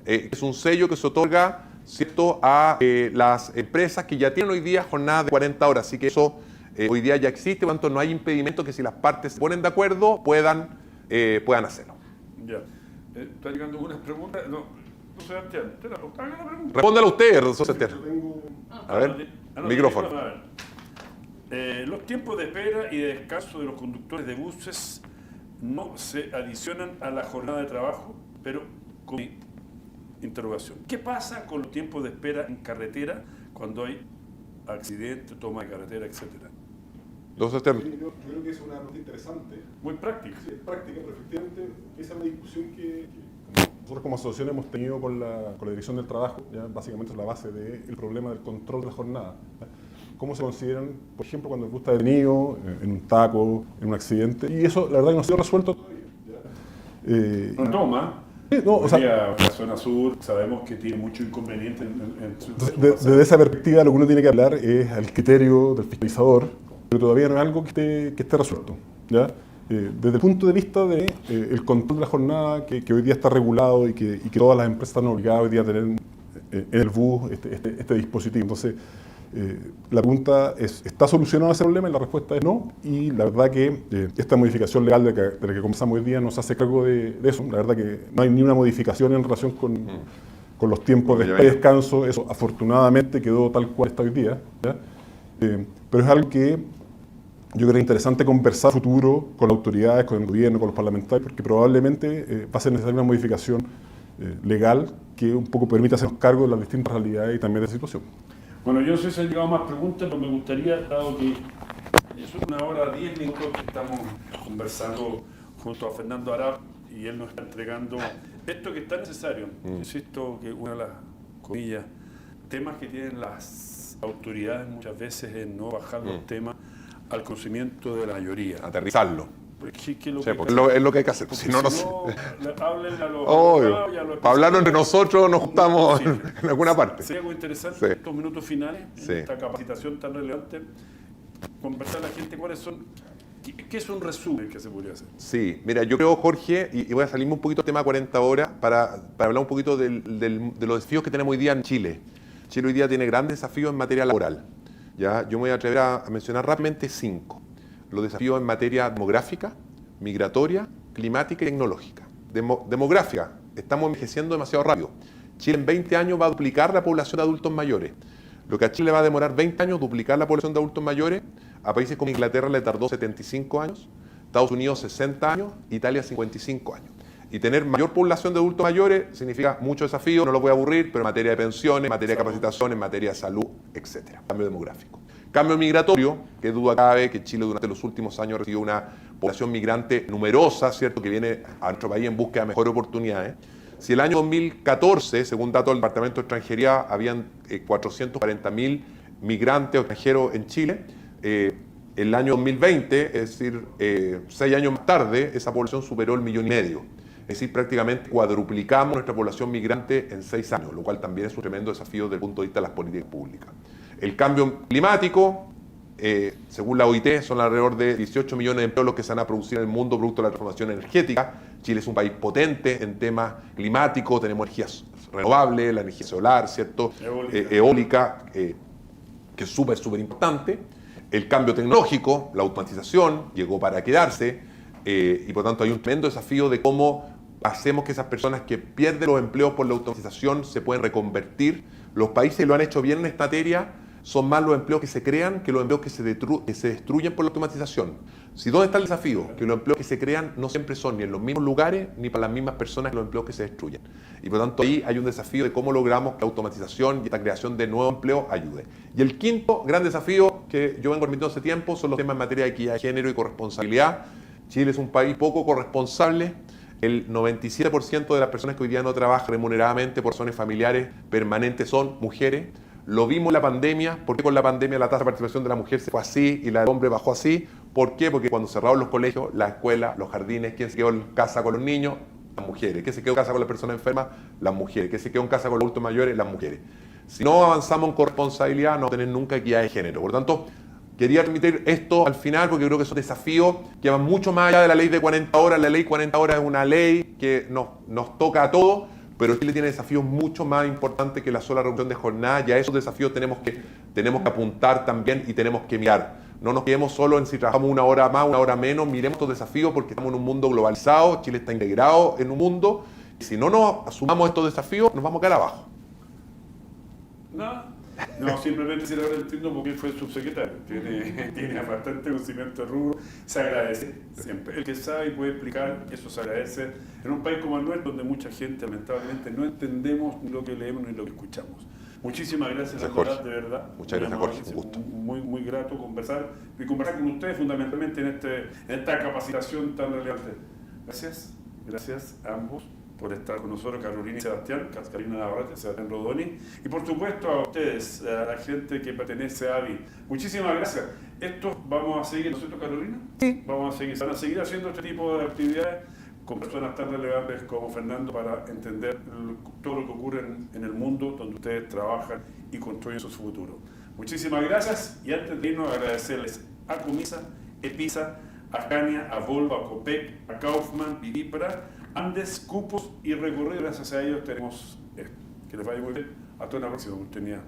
Es un sello que se otorga, ¿cierto?, a las empresas que ya tienen hoy día jornadas de 40 horas. Así que eso hoy día ya existe, por lo tanto no hay impedimento que si las partes se ponen de acuerdo puedan hacerlo. Ya. ¿Está llegando algunas preguntas? No, Sebastián, ¿te la pregunta? Respóndala usted, José Sebastián. A ver, micrófono. A ver. Los tiempos de espera y de descanso de los conductores de buses no se adicionan a la jornada de trabajo, pero con interrogación. ¿Qué pasa con los tiempos de espera en carretera cuando hay accidente, toma de carretera, etcétera? José Sebastián. Yo creo que es una nota interesante. Muy práctico. Sí, es práctica, pero efectivamente esa es una discusión que nosotros como asociación hemos tenido con la Dirección del Trabajo, ¿ya? Básicamente es la base del problema del control de la jornada. ¿Ya? ¿Cómo se consideran, por ejemplo, cuando el bus está detenido, en un taco, en un accidente? Y eso, la verdad, que no ha sido resuelto todavía. ¿Ya? No toma. No, o sea, La zona sur sabemos que tiene mucho inconveniente en su desde esa perspectiva lo que uno tiene que hablar es al criterio del fiscalizador, pero todavía no es algo que esté resuelto. ¿Ya? Desde el punto de vista de el control de la jornada que hoy día está regulado y que todas las empresas están obligadas hoy día a tener en el bus este dispositivo. Entonces, la pregunta es, ¿está solucionado ese problema? Y la respuesta es no. Y la verdad que esta modificación legal de la que conversamos hoy día nos hace cargo de eso. La verdad que no hay ni una modificación en relación con los tiempos de espera y descanso. Eso afortunadamente quedó tal cual está hoy día. ¿Ya? Pero es algo que yo creo que es interesante conversar futuro con las autoridades, con el gobierno, con los parlamentarios, porque probablemente va a ser necesaria una modificación legal que un poco permita hacernos cargo de las distintas realidades y también de la situación. Bueno, yo no sé si han llegado más preguntas, pero me gustaría, dado que es una hora 10 minutos que estamos conversando junto a Fernando Arap y él nos está entregando esto que es tan necesario. Insisto que una de las comillas, temas que tienen las autoridades muchas veces es no bajar los temas al conocimiento de la mayoría. Aterrizarlo. Que lo Sí, que porque es lo que hay que hacer. Si no, no sé. Hablen a los Obvio. abogados y a los Para hablarlo entre nosotros nos juntamos Sí. en alguna parte. Sería algo interesante Sí. en estos minutos finales, Sí. en esta capacitación tan relevante, conversar a la gente cuáles son, qué es un resumen que se podría hacer. Sí, mira, yo creo, Jorge, y voy a salirme un poquito del tema 40 horas para hablar un poquito de los desafíos que tenemos hoy día en Chile. Chile hoy día tiene grandes desafíos en materia laboral. ¿Ya? Yo me voy a atrever a mencionar rápidamente 5. Los desafíos en materia demográfica, migratoria, climática y tecnológica. Demográfica, estamos envejeciendo demasiado rápido. Chile en 20 años va a duplicar la población de adultos mayores. Lo que a Chile va a demorar 20 años duplicar la población de adultos mayores, a países como Inglaterra le tardó 75 años, Estados Unidos 60 años, Italia 55 años. Y tener mayor población de adultos mayores significa mucho desafío, no lo voy a aburrir, pero en materia de pensiones, en materia de capacitación, en materia de salud, etc. Cambio demográfico. Cambio migratorio, que duda cabe que Chile durante los últimos años recibió una población migrante numerosa, ¿cierto?, que viene a nuestro país en búsqueda de mejores oportunidades. Si el año 2014, según datos del Departamento de Extranjería, habían 440.000 migrantes o extranjeros en Chile, el año 2020, es decir, 6 años más tarde, esa población superó el 1,5 millones. Es decir, prácticamente cuadruplicamos nuestra población migrante en 6 años, lo cual también es un tremendo desafío desde el punto de vista de las políticas públicas. El cambio climático, según la OIT, son alrededor de 18 millones de empleos los que se van a producir en el mundo producto de la transformación energética. Chile es un país potente en temas climáticos, tenemos energías renovables, la energía solar, ¿cierto? Eólica, que es súper importante. El cambio tecnológico, la automatización, llegó para quedarse, y por tanto hay un tremendo desafío de cómo hacemos que esas personas que pierden los empleos por la automatización se pueden reconvertir. Los países que lo han hecho bien en esta materia son más los empleos que se crean que los empleos que se destruyen por la automatización. Si ¿dónde está el desafío? Que los empleos que se crean no siempre son ni en los mismos lugares ni para las mismas personas que los empleos que se destruyen. Y por tanto ahí hay un desafío de cómo logramos que la automatización y esta creación de nuevos empleos ayude. Y el quinto gran desafío que yo vengo repitiendo hace tiempo son los temas en materia de equidad de género y corresponsabilidad. Chile es un país poco corresponsable. El 97% de las personas que hoy día no trabajan remuneradamente por razones familiares permanentes son mujeres. Lo vimos en la pandemia. ¿Por qué con la pandemia la tasa de participación de la mujer se fue así y la del hombre bajó así? ¿Por qué? Porque cuando cerraron los colegios, las escuelas, los jardines, ¿quién se quedó en casa con los niños? Las mujeres. ¿Quién se quedó en casa con las personas enfermas? Las mujeres. ¿Quién se quedó en casa con los adultos mayores? Las mujeres. Si no avanzamos en corresponsabilidad, no vamos a tener nunca equidad de género. Por tanto, quería transmitir esto al final porque creo que son desafíos que van mucho más allá de la ley de 40 horas. La ley 40 horas es una ley que nos toca a todos, pero Chile tiene desafíos mucho más importantes que la sola reducción de jornada, y a esos desafíos tenemos que apuntar también y tenemos que mirar. No nos quedemos solo en si trabajamos una hora más, una hora menos, miremos estos desafíos porque estamos en un mundo globalizado, Chile está integrado en un mundo, y si no nos asumamos estos desafíos, nos vamos a quedar abajo. No, simplemente si ahora entiendo porque él fue el subsecretario, tiene bastante conocimiento de rubro, se agradece siempre. El que sabe y puede explicar, eso se agradece en un país como el nuestro, donde mucha gente lamentablemente no entendemos ni lo que leemos ni lo que escuchamos. Muchísimas gracias, Jorge, de verdad. Muchas gracias, Jorge, un gusto. Muy grato conversar con ustedes fundamentalmente en esta capacitación tan relevante. Gracias a ambos por estar con nosotros, Carolina y Sebastián, Carolina Navarrete, Sebastián Rodoni, y por supuesto a ustedes, a la gente que pertenece a AVI. Muchísimas gracias. Esto vamos a seguir, ¿no es cierto, Carolina? Sí. Van a seguir haciendo este tipo de actividades con personas tan relevantes como Fernando para entender todo lo que ocurre en el mundo donde ustedes trabajan y construyen su futuro. Muchísimas gracias, y antes de irnos agradecerles a Comisa, EPISA, a Scania, a Volvo, a Copec, a Kaufman, Vivipra, Andes, Cupos y Recorrido. Gracias a ellos tenemos esto. Que les vaya muy bien. Hasta una próxima oportunidad.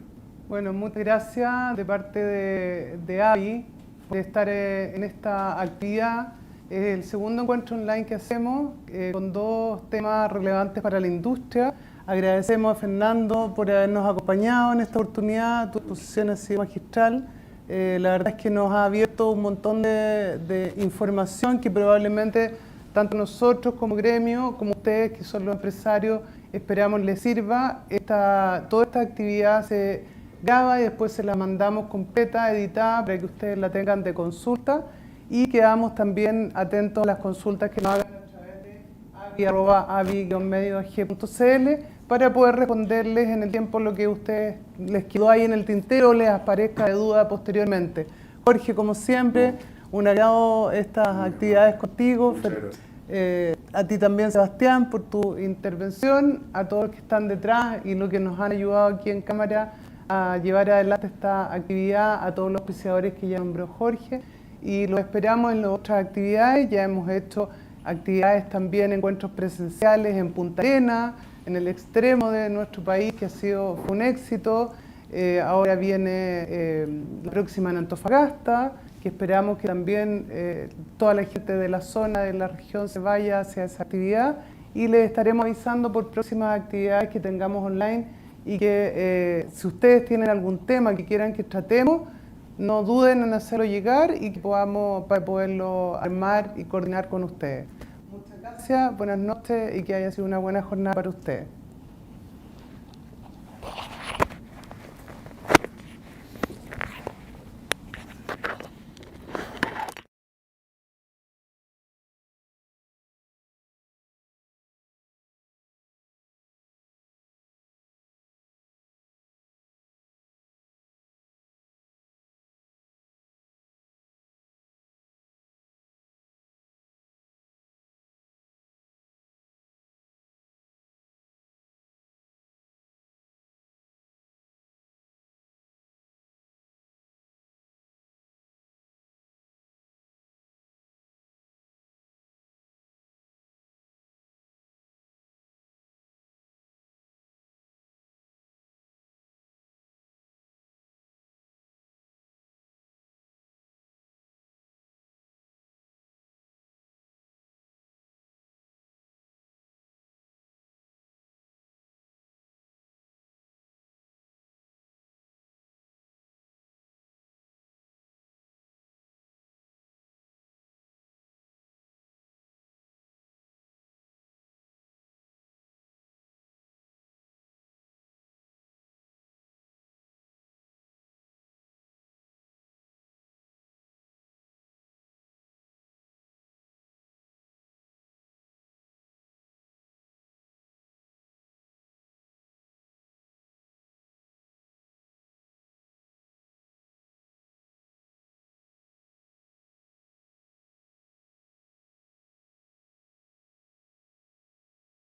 Bueno, muchas gracias de parte de AVI por estar en esta actividad. Es el segundo encuentro online que hacemos con dos temas relevantes para la industria. Agradecemos a Fernando por habernos acompañado en esta oportunidad. Tu exposición ha sido magistral. La verdad es que nos ha abierto un montón de información que probablemente tanto nosotros como gremio, como ustedes que son los empresarios, esperamos les sirva. Toda esta actividad se graba y después se la mandamos completa, editada, para que ustedes la tengan de consulta, y quedamos también atentos a las consultas que nos hagan a través de avi-medio.ag.cl para poder responderles en el tiempo lo que a ustedes les quedó ahí en el tintero, les aparezca de duda posteriormente. Jorge, como siempre, Un agrado estas actividades contigo. A ti también, Sebastián, por tu intervención, a todos los que están detrás y los que nos han ayudado aquí en cámara a llevar adelante esta actividad, a todos los auspiciadores que ya nombró Jorge, y los esperamos en las otras actividades. Ya hemos hecho actividades también, encuentros presenciales en Punta Arenas, en el extremo de nuestro país, que fue un éxito. Ahora viene la próxima en Antofagasta, que esperamos que también toda la gente de la zona, de la región, se vaya hacia esa actividad, y les estaremos avisando por próximas actividades que tengamos online, y que si ustedes tienen algún tema que quieran que tratemos, no duden en hacerlo llegar y que podamos para poderlo armar y coordinar con ustedes. Muchas gracias, buenas noches y que haya sido una buena jornada para ustedes.